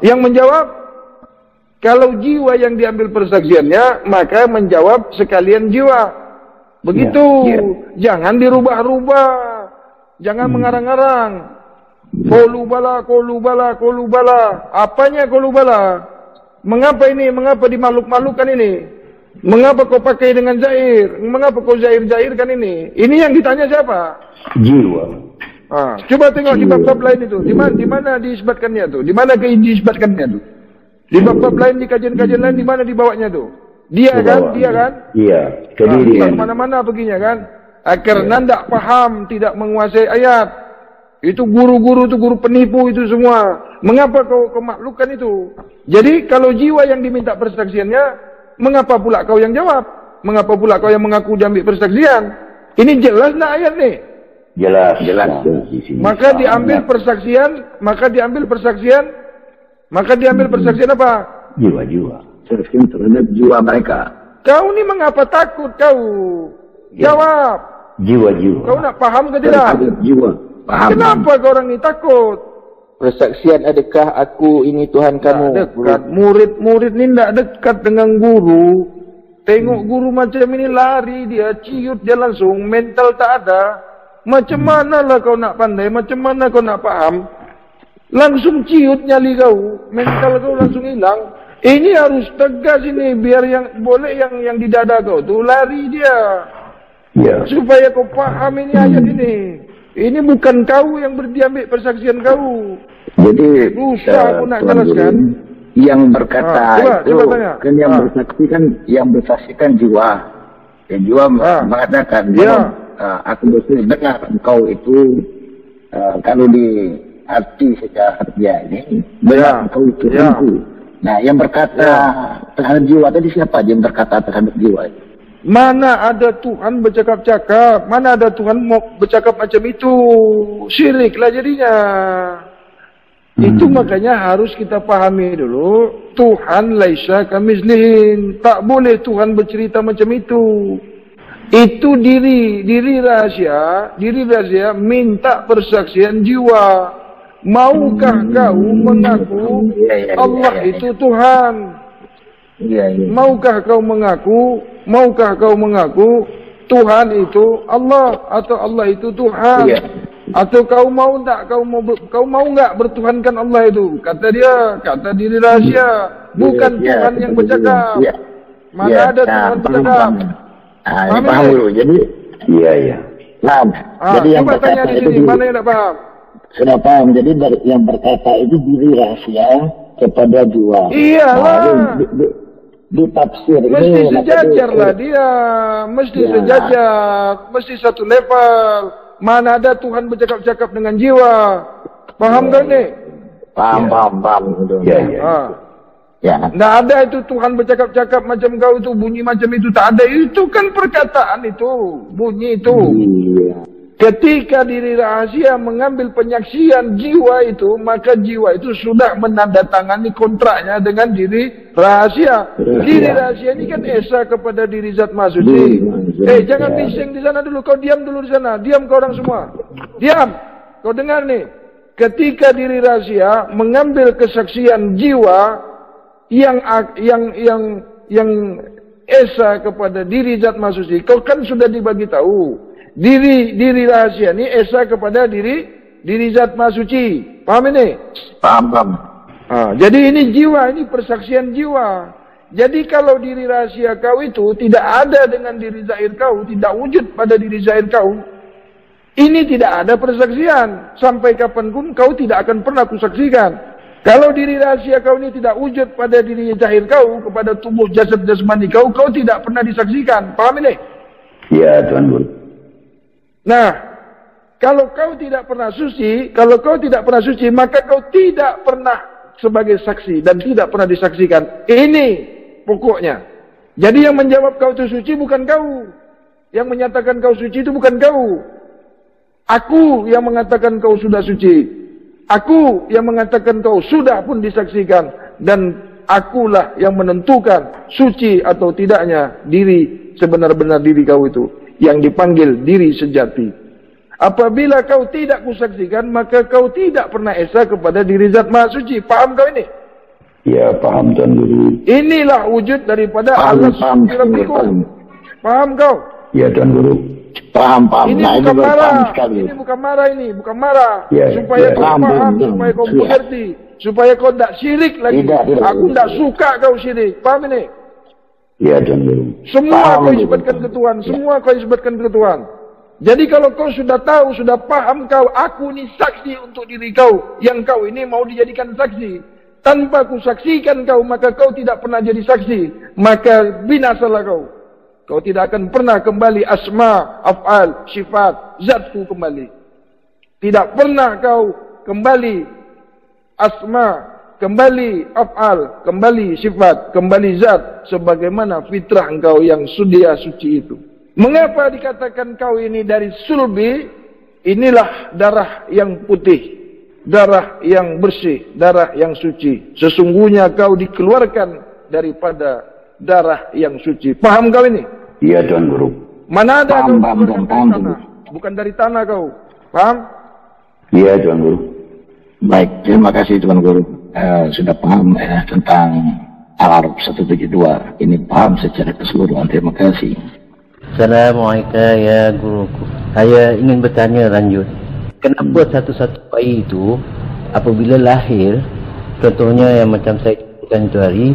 Yang menjawab, kalau jiwa yang diambil persaksiannya, maka menjawab sekalian jiwa. Begitu. Jangan dirubah-rubah. Jangan mengarang-arang. Kolubala. Apanya kolubala? Mengapa dimakhluk-makhlukkan ini? Mengapa kau pakai dengan zair? Mengapa kau zair-zairkan ini? Ini yang ditanya siapa? Jiwa. Coba tengok di bab-bab lain itu. Di mana diisbatkannya tu? Di mana diisbatkannya tu? Di bab-bab lain, di kajian-kajian lain, di mana dibawanya tu? Dia kan? Iya. Kedirian. Mana-mana perginya kan? Karena tidak paham, tidak menguasai ayat. Itu guru-guru itu guru penipu itu semua. Mengapa kau makhlukkan itu? Jadi kalau jiwa yang diminta persaksiannya, mengapa pula kau yang jawab? Mengapa pula kau yang mengaku diambil persaksian? Ini jelas nak ayat ni? Jelas. Maka diambil persaksian apa? Jiwa. Saksian terhadap jiwa mereka. Kau ni mengapa takut kau? Jawab. Jiwa. Kau nak faham ke tidak? Jiwa. Paham. Kenapa kau orang ni takut? Persaksian, adakah aku ini Tuhan kamu? Dekat. Murid ni tidak dekat dengan guru. Tengok guru macam ini lari, dia ciut dia langsung, mental tak ada. Macam mana lah kau nak pandai? Macam mana kau nak faham? Langsung ciut nyali kau, mental kau langsung hilang. Ini harus tegas ini, biar yang di dada kau tu lari dia. Ya. Supaya kau faham ini ayat ini. Ini bukan kau yang diambil persaksian kau. Jadi susah aku nak jelaskan. Yang berkata coba tanya. Kan yang bersaksikan jiwa. Yang jiwa mengatakan, aku betul dengar engkau itu kalau di arti secara harfiah ini benar engkau itu aku. Nah, yang berkata terhadap jiwa tadi siapa? Yang berkata terhadap jiwa itu? Mana ada Tuhan bercakap-cakap? Mana ada Tuhan mau bercakap macam itu? Syiriklah jadinya. Itu makanya harus kita pahami dulu. Tuhan laisa kamitslihi. Tak boleh Tuhan bercerita macam itu. Itu diri rahasia minta persaksian jiwa. Maukah kau mengaku Allah itu Tuhan? Maukah kau mengaku Tuhan itu Allah atau Allah itu Tuhan? Atau kau mau enggak bertuhankan Allah itu? Kata diri rahasia, bukan Tuhan yang bercakap. Mana ada Tuhan bercakap? Paham dulu. Jadi paham. Jadi yang coba tanya berkata di itu sini, mana yang tak paham? Sudah paham. Jadi yang berkata itu diri rahasia kepada jiwa. Iyalah. Ditafsir mesti ini sejajar lah dia, mesti sejajar, mesti satu level. Mana ada Tuhan bercakap-cakap dengan jiwa? Paham kan nih? Paham. Nggak ada itu Tuhan bercakap-cakap macam kau itu, bunyi macam itu, tak ada. Itu kan perkataan itu, bunyi itu. Ketika diri rahasia mengambil penyaksian jiwa itu, maka jiwa itu sudah menandatangani kontraknya dengan diri rahasia. Diri rahasia ini kan esa kepada diri zat Maha Suci. Jangan bising di sana dulu, kau diam dulu di sana. Diam kau orang semua. Diam. Kau dengar nih. Ketika diri rahasia mengambil kesaksian jiwa yang esa kepada diri zat Maha Suci, kau kan sudah dibagi tahu. Diri rahasia ini esa kepada diri zat Maha Suci. Paham ini? Paham. Jadi ini jiwa, ini persaksian jiwa. Jadi kalau diri rahasia kau itu tidak ada dengan diri zahir kau, tidak wujud pada diri zahir kau, ini tidak ada persaksian. Sampai kapanpun kau tidak akan pernah kusaksikan. Kalau diri rahasia kau ini tidak wujud pada diri zahir kau, kepada tubuh jasad jasmani kau, kau tidak pernah disaksikan. Paham ini? Ya, Tuan Guru. Nah, kalau kau tidak pernah suci, maka kau tidak pernah sebagai saksi dan tidak pernah disaksikan. Ini pokoknya. Jadi yang menjawab kau itu suci bukan kau. Yang menyatakan kau suci itu bukan kau. Aku yang mengatakan kau sudah suci. Aku yang mengatakan kau sudah pun disaksikan. Dan akulah yang menentukan suci atau tidaknya diri, sebenar-benar diri kau itu. Yang dipanggil diri sejati. Apabila kau tidak kusaksikan, maka kau tidak pernah esa kepada diri zat Maha Suci. Paham kau ini? Ya, paham Tuan Guru. Inilah wujud daripada Allah Subhanahu. Paham kau? Ya, Tuan Guru. Paham. Ini bukan marah. Ini bukan marah ini, bukan marah. Supaya kau paham, supaya kau mengerti, supaya kau tidak syirik lagi. Aku tidak suka kau syirik. Paham ini? Ya, Tuan Guru. Semua kau isbatkan ke Tuhan. Semua kau isbatkan ke Tuhan. Jadi kalau kau sudah tahu, sudah paham kau, aku ini saksi untuk diri kau. Yang kau ini mau dijadikan saksi. Tanpa ku saksikan kau, maka kau tidak pernah jadi saksi. Maka binasalah kau. Kau tidak akan pernah kembali asma, af'al, sifat, zatku kembali. Tidak pernah kau kembali asma, kembali af'al, kembali sifat, kembali zat, sebagaimana fitrah engkau yang sudia suci itu. Mengapa dikatakan kau ini dari sulbi? Inilah darah yang putih, darah yang bersih, darah yang suci. Sesungguhnya kau dikeluarkan daripada darah yang suci. Paham kau ini? Iya, Tuan Guru. Mana ada paham, kau dari tanah? Bukan dari tanah kau. Paham? Iya, Tuan Guru. Baik, terima kasih Tuan Guru. Sudah paham tentang Al-Arab 172. Ini paham secara keseluruhan. Terima kasih. Assalamualaikum ya guruku. Saya ingin bertanya lanjut. Kenapa satu-satu bayi itu apabila lahir, contohnya yang macam saya ceritakan itu hari,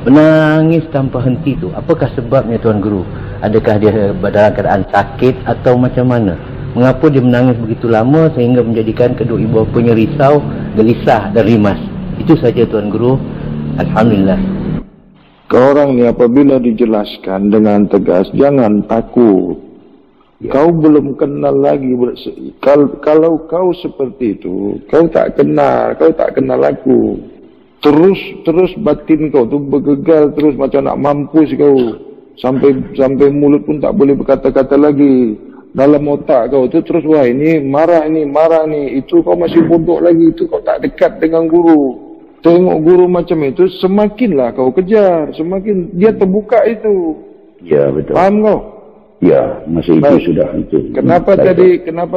menangis tanpa henti tu? Apakah sebabnya Tuan Guru? Adakah dia dalam keadaan sakit atau macam mana? Mengapa dia menangis begitu lama sehingga menjadikan kedua ibu bapanya risau, gelisah dan rimas? Itu saja Tuan Guru. Alhamdulillah. Kau orang ni apabila dijelaskan dengan tegas, jangan takut. Ya. Kau belum kenal lagi. Kalau kau seperti itu, kau tak kenal aku. Terus batin kau tu bergegal terus macam nak mampus kau. Sampai mulut pun tak boleh berkata-kata lagi. Dalam otak kau tu terus, wah ini marah ni. Itu kau masih bodoh lagi. Itu kau tak dekat dengan guru. Tengok guru macam itu, semakinlah kau kejar. Semakin dia terbuka itu. Ya, betul. Faham kau? Ya, masa itu Baik. sudah itu. Kenapa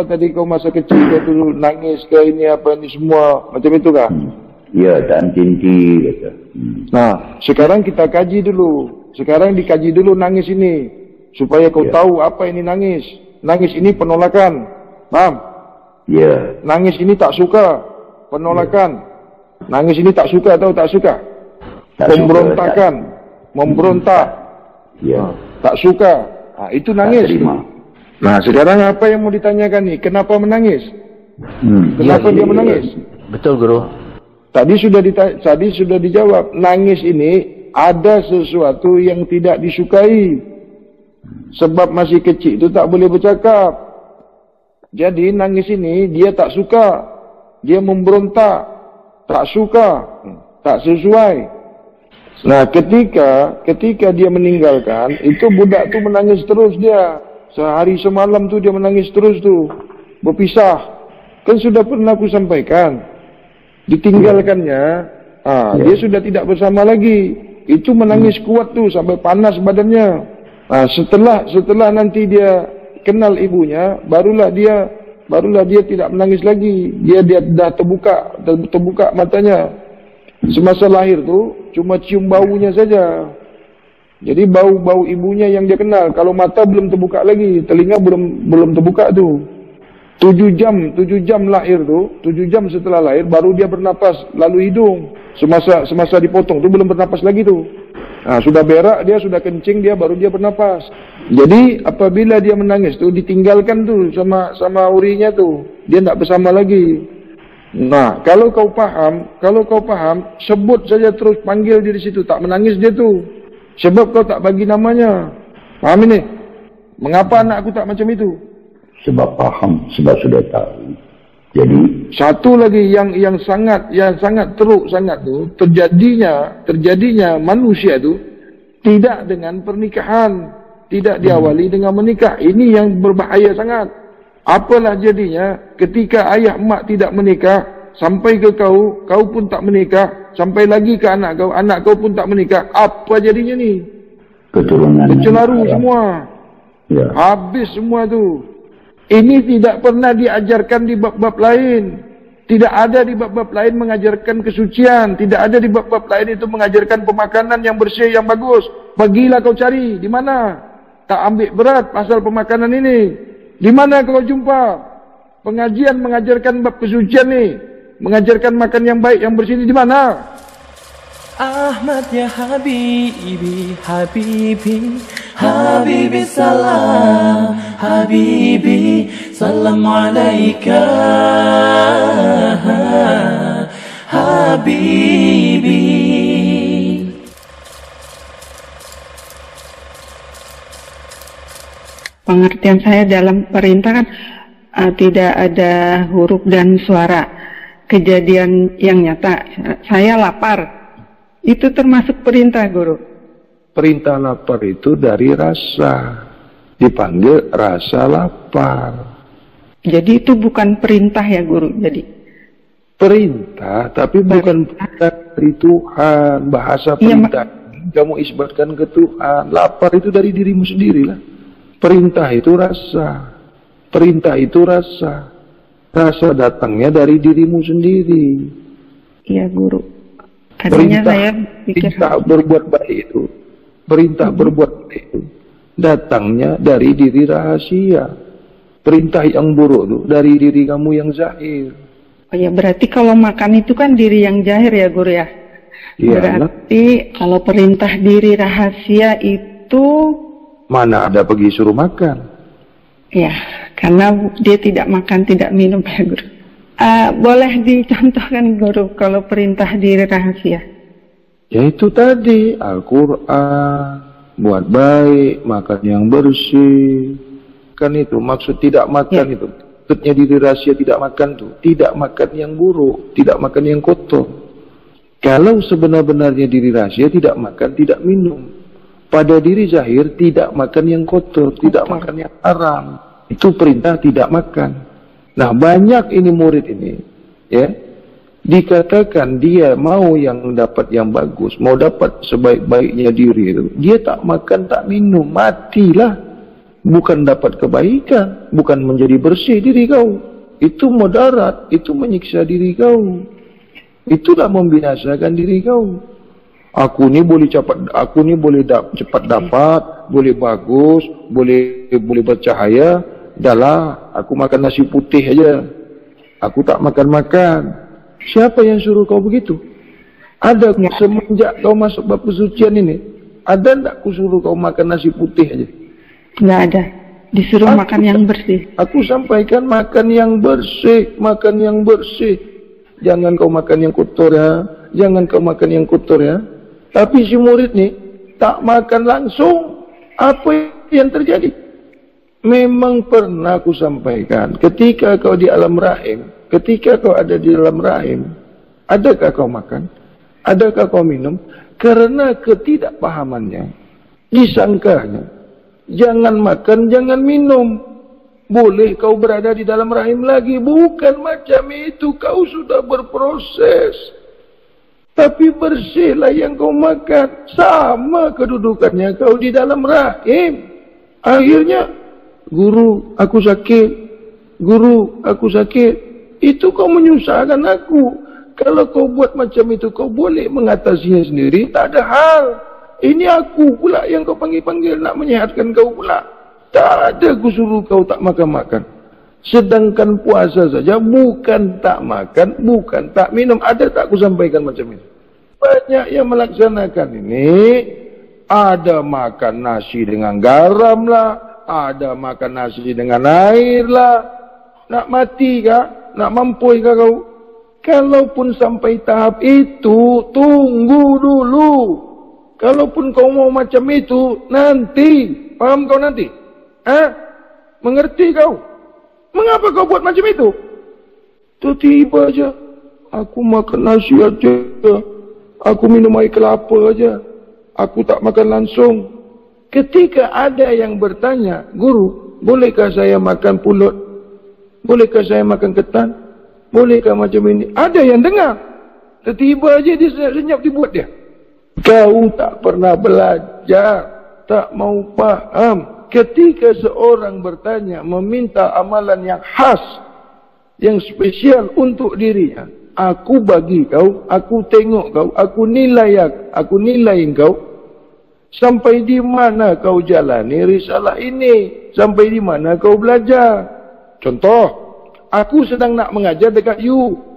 tadi kau masa kecil kau dulu nangis ke ini apa ini semua macam itu kah? Ya, tak henti kata. Nah, sekarang kita kaji dulu. Sekarang dikaji dulu nangis ini supaya kau tahu apa ini nangis. Nangis ini penolakan. Paham? Ya. Nangis ini tak suka, penolakan. Nangis ini tak suka atau tak suka? Pemberontakan, memberontak. Ya. Tak suka. Nah, itu nangis. Nah, sekarang apa yang mau ditanyakan nih? Kenapa menangis? Kenapa dia menangis? Betul, Guru. Tadi sudah dijawab. Nangis ini ada sesuatu yang tidak disukai. Sebab masih kecil itu tak boleh bercakap. Jadi nangis ini dia tak suka. Dia memberontak. Tak suka. Tak sesuai. Nah, ketika dia meninggalkan, itu budak tu menangis terus dia. Sehari semalam tu dia menangis terus tu. Berpisah. Kan sudah pernah aku sampaikan. Ditinggalkannya, dia sudah tidak bersama lagi. Itu menangis kuat tu sampai panas badannya. Nah, setelah nanti dia kenal ibunya, barulah dia tidak menangis lagi. Dia dah terbuka matanya. Semasa lahir tu cuma cium baunya saja. Jadi bau ibunya yang dia kenal. Kalau mata belum terbuka lagi, telinga belum terbuka tu. 7 jam lahir tu, 7 jam setelah lahir baru dia bernapas lalu hidung. Semasa dipotong tu belum bernapas lagi tu. Nah, sudah berak dia, sudah kencing dia, baru dia bernapas. Jadi apabila dia menangis tu ditinggalkan tu sama urinya tu, dia tak bersama lagi. Nah, kalau kau paham, sebut saja terus, panggil dia di situ, tak menangis dia tu. Sebab kau tak bagi namanya. Paham ini? Mengapa anak aku tak macam itu? Sebab paham, sebab sudah tahu. Jadi satu lagi yang sangat teruk sangat tu, terjadinya manusia tu tidak dengan pernikahan, tidak diawali dengan menikah. Ini yang berbahaya sangat. Apalah jadinya ketika ayah mak tidak menikah, sampai ke kau pun tak menikah, sampai lagi ke anak kau pun tak menikah. Apa jadinya ni? Keturunan bercelaru semua. Ya. Habis semua tu. Ini tidak pernah diajarkan di bab-bab lain. Tidak ada di bab-bab lain mengajarkan kesucian. Tidak ada di bab-bab lain itu mengajarkan pemakanan yang bersih, yang bagus. Pergilah kau cari. Di mana? Tak ambil berat pasal pemakanan ini. Di mana kau jumpa pengajian mengajarkan bab kesucian ni? Mengajarkan makan yang baik, yang bersih ni di mana? Ahmad ya Habibi, Habibi, Habibi salam, Habibi, salam alaika, Habibi. Pengertian saya dalam perintah kan tidak ada huruf dan suara. Kejadian yang nyata, saya lapar, itu termasuk perintah, Guru. Perintah lapar itu dari rasa, dipanggil rasa lapar. Jadi itu bukan perintah ya, Guru. Jadi perintah, tapi bukan perintah dari Tuhan. Bahasa perintah kamu isbatkan ke Tuhan. Lapar itu dari dirimu sendirilah. Perintah itu rasa. Perintah itu rasa. Rasa datangnya dari dirimu sendiri. Iya, Guru. Tadinya saya pikir perintah berbuat baik itu. Perintah berbuat baik itu datangnya dari diri rahasia. Perintah yang buruk itu dari diri kamu yang zahir. Oh ya, berarti kalau makan itu kan diri yang zahir ya, Guru ya? Ya, berarti kalau perintah diri rahasia itu mana ada pergi suruh makan? Ya, karena dia tidak makan, tidak minum ya, Guru. Boleh dicontohkan, Guru, kalau perintah diri rahasia? Ya itu tadi, Al-Quran, buat baik, makan yang bersih. Kan itu, maksud tidak makan itu. Maksudnya diri rahasia tidak makan tuh. Tidak makan yang buruk, tidak makan yang kotor. Kalau sebenar-benarnya diri rahasia tidak makan, tidak minum. Pada diri zahir tidak makan yang kotor, tidak makan yang haram. Itu perintah tidak makan. Nah, banyak ini murid ini, ya, dikatakan dia mau yang dapat yang bagus, mau dapat sebaik-baiknya diri itu, dia tak makan tak minum, matilah. bukan dapat kebaikan, bukan menjadi bersih diri kau. Itu mudarat, itu menyiksa diri kau. Itulah membinasakan diri kau. Aku ni boleh cepat, cepat dapat, boleh bagus, boleh bercahaya. Dahlah, aku makan nasi putih aja. Aku tak makan-makan. Siapa yang suruh kau begitu? Ada semenjak kau masuk bab kesucian ini, ada tak aku suruh kau makan nasi putih aja? Nggak ada. Disuruh makan yang bersih. Aku sampaikan makan yang bersih, makan yang bersih. Jangan kau makan yang kotor ya. Jangan kau makan yang kotor ya. Tapi si murid ni tak makan langsung. Apa yang terjadi? Memang pernah aku sampaikan, ketika kau di alam rahim, ketika kau ada di dalam rahim, adakah kau makan? Adakah kau minum? Karena ketidakpahamannya, disangkanya jangan makan, jangan minum. Boleh kau berada di dalam rahim lagi. Bukan macam itu. Kau sudah berproses. Tapi bersihlah yang kau makan. Sama kedudukannya kau di dalam rahim. Akhirnya, guru, aku sakit. Guru, aku sakit. Itu kau menyusahkan aku. Kalau kau buat macam itu, kau boleh mengatasinya sendiri. Tak ada hal. Ini aku pula yang kau panggil-panggil nak menyehatkan kau pula. Tak ada aku suruh kau tak makan-makan. Sedangkan puasa saja bukan tak makan, bukan tak minum. Ada tak aku sampaikan macam ini? Banyak yang melaksanakan ini. Ada makan nasi dengan garam lah. Ada makan nasi dengan air lah. Nak mati kah? Nak mampus kah kau? Kalaupun sampai tahap itu, tunggu dulu. Kalaupun kau mau macam itu, nanti. Faham kau nanti? Mengerti kau? Mengapa kau buat macam itu? Tiba-tiba aja. Aku makan nasi aja. Aku minum air kelapa aja. Aku tak makan langsung. Ketika ada yang bertanya, guru, bolehkah saya makan pulut? Bolehkah saya makan ketan? Bolehkah macam ini? Ada yang dengar. Tiba-tiba aja dia senyap dibuat dia. Kau tak pernah belajar, tak mau faham. Ketika seorang bertanya, meminta amalan yang khas, yang spesial untuk dirinya, aku bagi kau, aku tengok kau, aku nilai kau, sampai di mana kau jalani risalah ini, sampai di mana kau belajar. Contoh, aku sedang nak mengajar dekat you.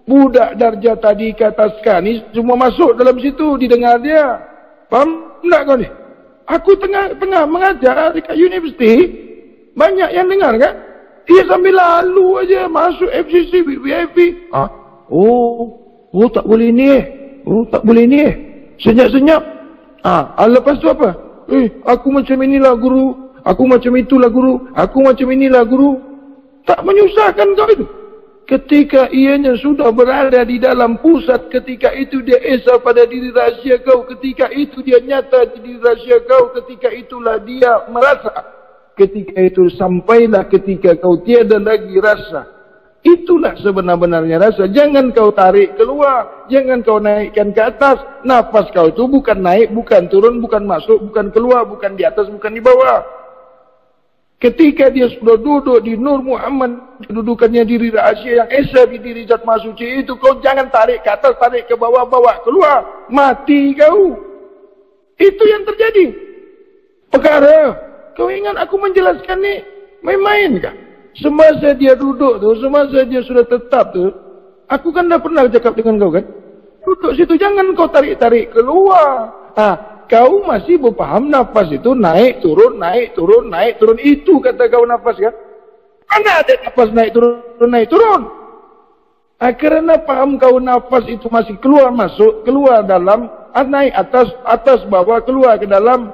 Budak darjah tadi ke atas ni semua masuk dalam situ, didengar dia. Faham tak kau ni? Aku tengah mengajar dekat universiti, banyak yang dengar kan? Dia sambil lalu aja masuk FCC, VIP. Oh tak boleh ni Oh tak boleh ni Senyap-senyap. Lepas tu apa? Aku macam inilah guru, aku macam itulah guru, aku macam inilah guru. Tak menyusahkan kau itu. Ketika ianya sudah berada di dalam pusat, ketika itu dia esa pada diri rahsia kau, ketika itu dia nyata di diri rahsia kau, ketika itulah dia merasa. Ketika itu sampailah ketika kau tiada lagi rasa. Itulah sebenar-benarnya rasa. Jangan kau tarik keluar, jangan kau naikkan ke atas. Nafas kau itu bukan naik, bukan turun, bukan masuk, bukan keluar, bukan di atas, bukan di bawah. Ketika dia sudah duduk di Nur Muhammad, kedudukannya diri rahsia yang esa di diri zat maha suci itu, kau jangan tarik ke atas, tarik ke bawah, bawa keluar. Mati kau. Itu yang terjadi. Perkara, kau ingat aku menjelaskan ni main-main kah? Semasa dia duduk tu, semasa dia sudah tetap tu, aku kan dah pernah cakap dengan kau kan? Duduk situ, jangan kau tarik-tarik keluar. Kau masih berfaham nafas itu naik turun, naik turun, naik turun. Itu kata kau nafas kan? Mana ada nafas naik turun, naik turun? Karena faham kau nafas itu masih keluar masuk, keluar dalam, naik atas, atas bawah, keluar ke dalam.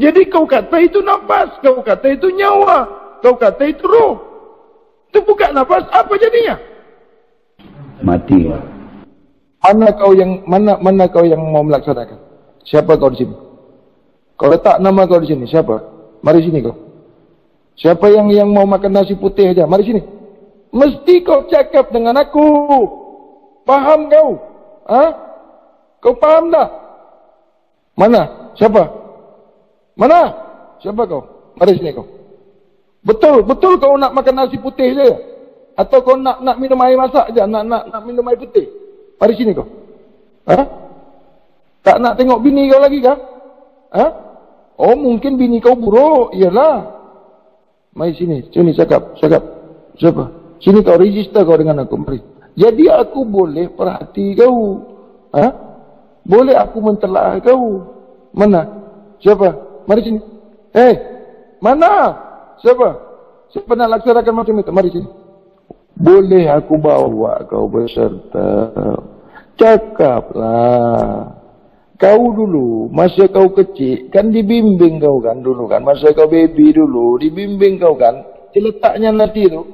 Jadi kau kata itu nafas, kau kata itu nyawa, kau kata itu roh. Itu bukan nafas, apa jadinya? Mati. Mana kau yang mau melaksanakan? Siapa kau di sini? Kau letak nama kau di sini. Siapa? Mari sini kau. Siapa yang mau makan nasi putih aja? Mari sini. Mesti kau cakap dengan aku. Faham kau? Kau faham tak? Mana? Siapa? Mana? Siapa kau? Mari sini kau. Betul kau nak makan nasi putih je? Atau kau nak minum air masak je? Nak minum air putih? Mari sini kau. Tak nak tengok bini kau lagi kah? Oh, mungkin bini kau buruk. Iyalah. Mari sini cakap. Siapa? Sini kau register kau dengan aku. Mari. Jadi aku boleh perhati kau. Boleh aku mentelaah kau. Mana? Siapa? Mari sini. Mana? Siapa nak laksanakan macam itu? Mari sini. Boleh aku bawa kau beserta. Cakaplah. Kau dulu, masa kau kecil, kan dibimbing kau kan dulu kan. Masa kau baby dulu, dibimbing kau kan. Letaknya nasi tu,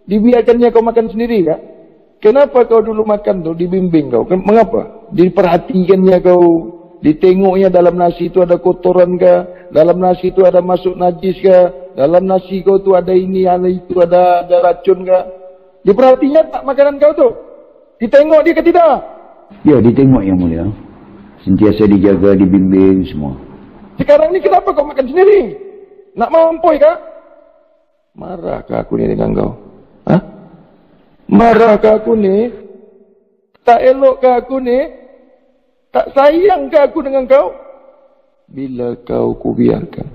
dibiarkannya kau makan sendiri kan. Kenapa kau dulu makan tu, dibimbing kau? Mengapa? Diperhatikannya kau. Ditengoknya dalam nasi itu ada kotoran kah? Dalam nasi itu ada masuk najis kah? Dalam nasi kau tu ada ini, ada itu, ada racun kah? Diperhatinya tak makanan kau tu? Ditengok dia ke tidak? Ya, ditengok yang mulia. Sentiasa dijaga, dibimbing semua. Sekarang ni kenapa kau makan sendiri? Nak mampoi kah? Marahkah aku ni dengan kau? Marahkah aku ni? Tak elokkah aku ni? Tak sayangkah aku dengan kau? Bila kau biarkan?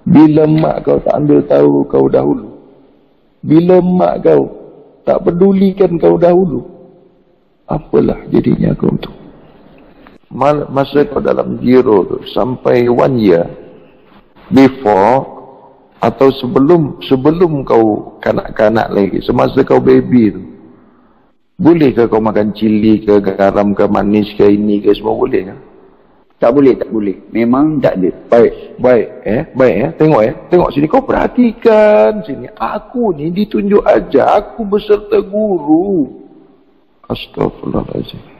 Bila mak kau tak ambil tahu kau dahulu? Bila mak kau tak pedulikan kau dahulu? Apalah jadinya kau tu? Masa kau dalam zero tu sampai 1 year before atau sebelum kau kanak-kanak lagi, semasa kau baby tu, bolehkah kau makan cili ke, garam ke, manis ke, ini ke, semua boleh ke? Tak boleh. Memang tak ada. Baik. Tengok sini, kau perhatikan sini. Aku ni ditunjuk aja, aku beserta guru. Astaghfirullahaladzim.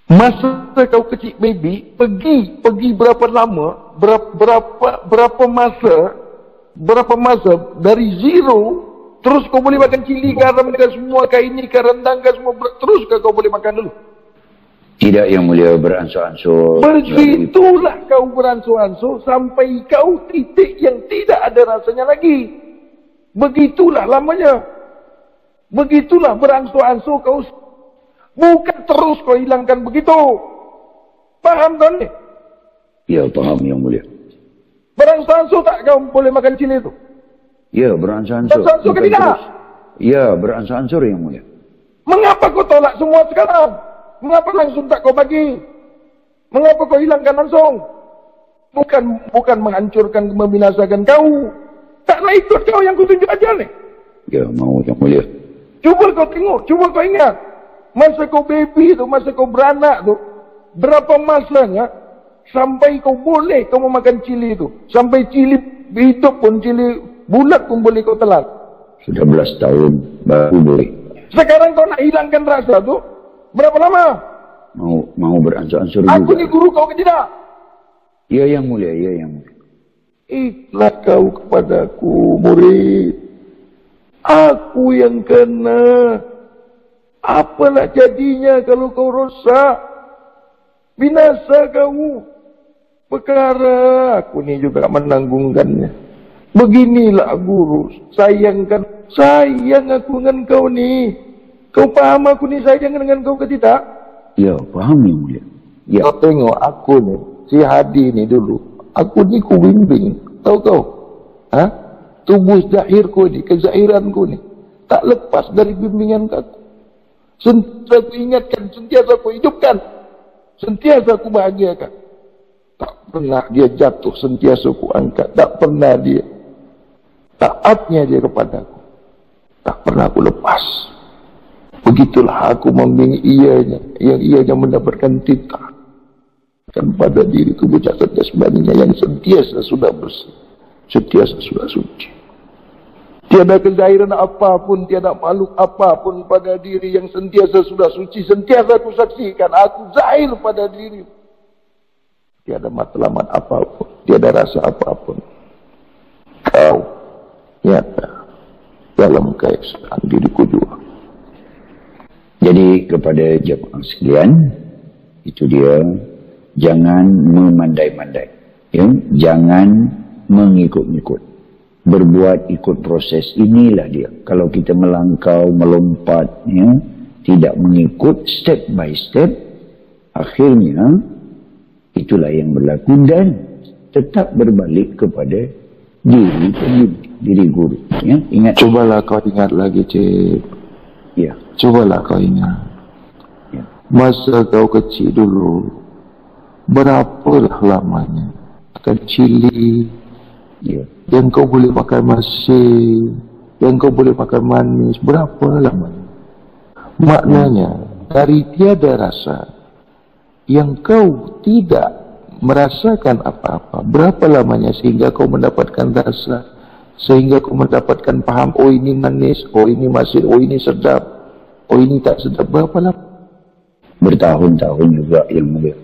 Masa kau kecil baby, pergi berapa lama, berapa masa dari zero, terus kau boleh makan cili, garam ke, semua ke, ini ke, rendang ke, semua, terus kau boleh makan dulu? Tidak, yang mulia, beransur-ansur. Begitulah kau beransur-ansur sampai kau titik yang tidak ada rasanya lagi. Begitulah lamanya. Begitulah beransur-ansur kau. Bukan terus kau hilangkan begitu. Faham kau ni? Ya, faham yang mulia. Beransur-ansur tak kau boleh makan cili itu? Ya, beransur-ansur. Beransur-ansur ke tidak? Ya, beransur-ansur yang mulia. Mengapa kau tolak semua sekarang? Mengapa langsung tak kau bagi? Mengapa kau hilangkan langsung? Bukan menghancurkan, membinasakan kau. Tak nak ikut kau yang kau tunjuk aja ni. Ya, mau yang mulia. Cuba kau tengok, cuba kau ingat. Masa kau baby tu, masa kau beranak tu, berapa masanya sampai kau boleh kau memakan cili tu? Sampai cili hidup pun, cili bulat pun boleh kau telan. Sudah 11 tahun baru boleh. Sekarang kau nak hilangkan rasa tu, berapa lama? Mau beransur-ansur juga. Aku ni guru kau ke tidak? Ya, yang mulia, Ikhlas kau kepadaku, murid. Aku yang kena. Apalah jadinya kalau kau rosak? Binasa kau. Perkara aku ni juga menanggungkannya. Beginilah guru. Sayang aku dengan kau ni. Kau faham aku ni sayang dengan kau ke tidak? Ya, faham yang mulia. Ya. Kau tengok aku ni, si Hadi ni dulu. Aku ni ku bimbing. Tahu kau? Tubuh zahirku ni, kezahiranku ni. Tak lepas dari bimbingan aku. Sentiasa aku ingatkan, sentiasa aku hidupkan, sentiasa aku bahagiakan. Tak pernah dia jatuh, sentiasa aku angkat. Tak pernah dia, taatnya dia kepadaku, tak pernah aku lepas. Begitulah aku membimbing ianya, yang ianya mendapatkan titah kan pada diri tubuh jasad jasmaninya yang sentiasa sudah bersih, sentiasa sudah suci. Tiada kezahiran apapun, tiada makhluk apapun pada diri yang sentiasa sudah suci. Sentiasa aku saksikan, aku zahir pada diri. Tiada matlamat apapun, tiada rasa apapun. Kau nyata dalam keesaan diriku juga. Jadi kepada jemaah sekalian, itu dia, jangan memandai-mandai. Ya? Jangan mengikut-ikut, berbuat ikut proses. Inilah dia. Kalau kita melangkau, melompat, ya, tidak mengikut step by step, akhirnya itulah yang berlaku dan tetap berbalik kepada diri guru. Ya, ingat. Cubalah kau ingat lagi, Cik. Ya. Cubalah kau ingat. Ya. Masa kau kecil dulu, berapalah lamanya kecili, ya, yang kau boleh makan masin, yang kau boleh makan manis, berapa lamanya? Maknanya dari tiada rasa yang kau tidak merasakan apa-apa, berapa lamanya sehingga kau mendapatkan rasa, sehingga kau mendapatkan paham, oh ini manis, oh ini masin, oh ini sedap, oh ini tak sedap, berapa lama? Bertahun-tahun juga yang mulia.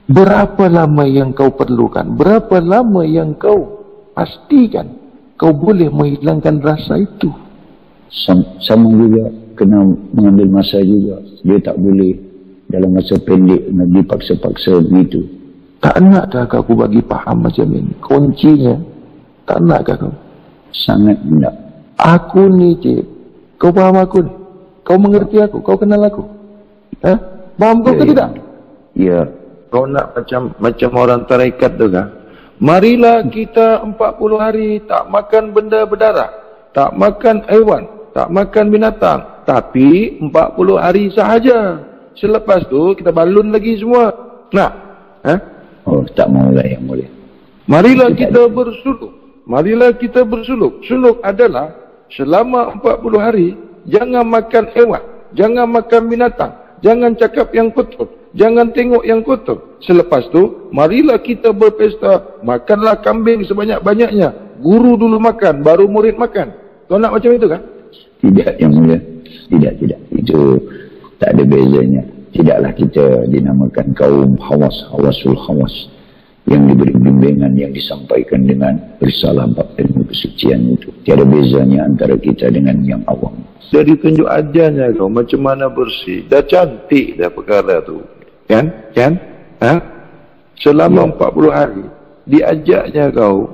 Berapa lama yang kau perlukan? Berapa lama yang kau pastikan kau boleh menghilangkan rasa itu? Sama juga, kena mengambil masa juga. Dia tak boleh dalam masa pendek nak dipaksa-paksa begitu. Tak nakkah aku bagi faham macam ini? Kuncinya, tak nakkah kau? Sangat nak. Aku ni, Cik, kau faham aku ni? Kau mengerti aku? Kau kenal aku? Ha? Faham kau ke tidak? Ya. Kau nak macam orang tarekat tu kan? Marilah kita 40 hari tak makan benda berdarah, tak makan haiwan, tak makan binatang, tapi 40 hari sahaja. Selepas tu kita balun lagi semua. Nak? Ha? Oh, tak maulah yang mulia. Marilah kita bersuluk. Marilah kita bersuluk. Suluk adalah selama 40 hari jangan makan haiwan, jangan makan binatang, jangan cakap yang kotor, jangan tengok yang kotor. Selepas tu, marilah kita berpesta. Makanlah kambing sebanyak-banyaknya. Guru dulu makan, baru murid makan. Kau nak macam itu kan? Tidak, yang mulia. Tidak. Itu tak ada bezanya. Tidaklah kita dinamakan kaum hawasul hawas. Yang diberi bimbingan, yang disampaikan dengan risalah bab ilmu kesucian itu. Tiada bezanya antara kita dengan yang awam. Jadi tunjuk ajarnya kau macam mana bersih. Dah cantik dah perkara tu. Kan? Ha? Selama 40 hari diajaknya kau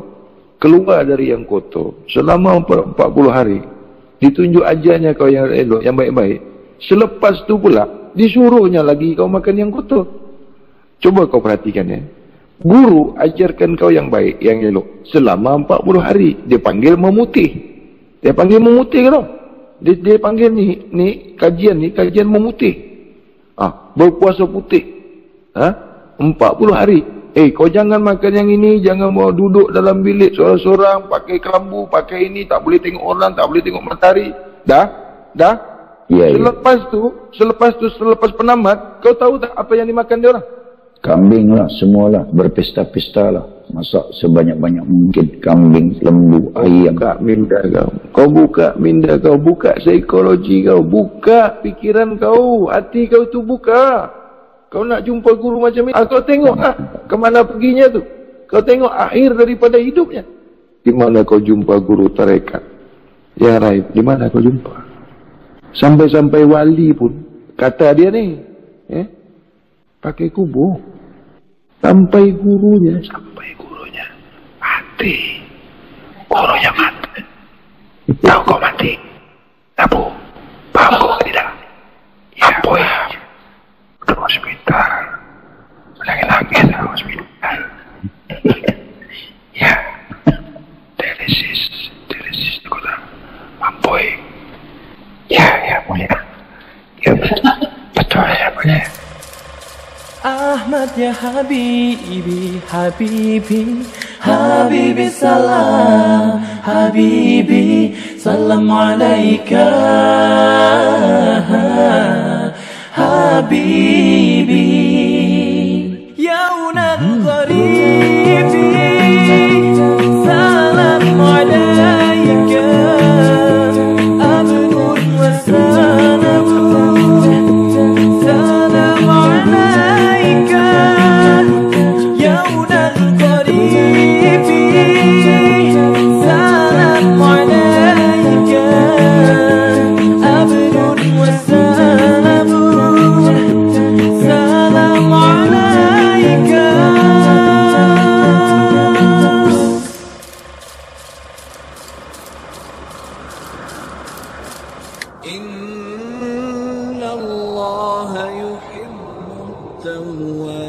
keluar dari yang kotor. Selama 40 hari ditunjuk ajarnya kau yang elok, yang baik-baik. Selepas tu pula disuruhnya lagi kau makan yang kotor. Coba kau perhatikan ya. Guru ajarkan kau yang baik, yang elok selama 40 hari. Dia panggil memutih. Dia panggil memutih kau. Dia panggil ni kajian memutih. Berpuasa putih. 40 hari. Kau jangan makan yang ini, jangan mau duduk dalam bilik seorang-seorang, pakai kelambu, pakai ini, tak boleh tengok orang, tak boleh tengok matahari. Dah? Ya. Selepas penamat, kau tahu tak apa yang dimakan dia orang? Kambing lah, semualah, berpesta-pesta lah. Masak sebanyak-banyak mungkin. Kambing, lembu, ayam. Buka minda kau. Kau buka minda kau, buka psikologi kau, buka pikiran kau, hati kau tu buka. Kau nak jumpa guru macam ni, kau tengok ke mana perginya tu. Kau tengok akhir daripada hidupnya. Di mana kau jumpa guru tarekat? Ya Raib, di mana kau jumpa? Sampai-sampai wali pun kata dia ni, pakai kubur. Sampai gurunya mati. Gurunya mati. Tahu kau mati? Abu, paham kau tidak? Ya, boy. Ke hospital. Lagi-lagi ke hospital. Ya. Dialisis kota. Mamboy. Ya, mulia. Ya, betul ya, mulia. Ahmad ya Habibi, Habibi, Habibi salam, Habibi, salam alaika, Habibi, yaunal gharibi, salam alaika, abdul wa salamun, salam alaika. Salam الله يحب التوابين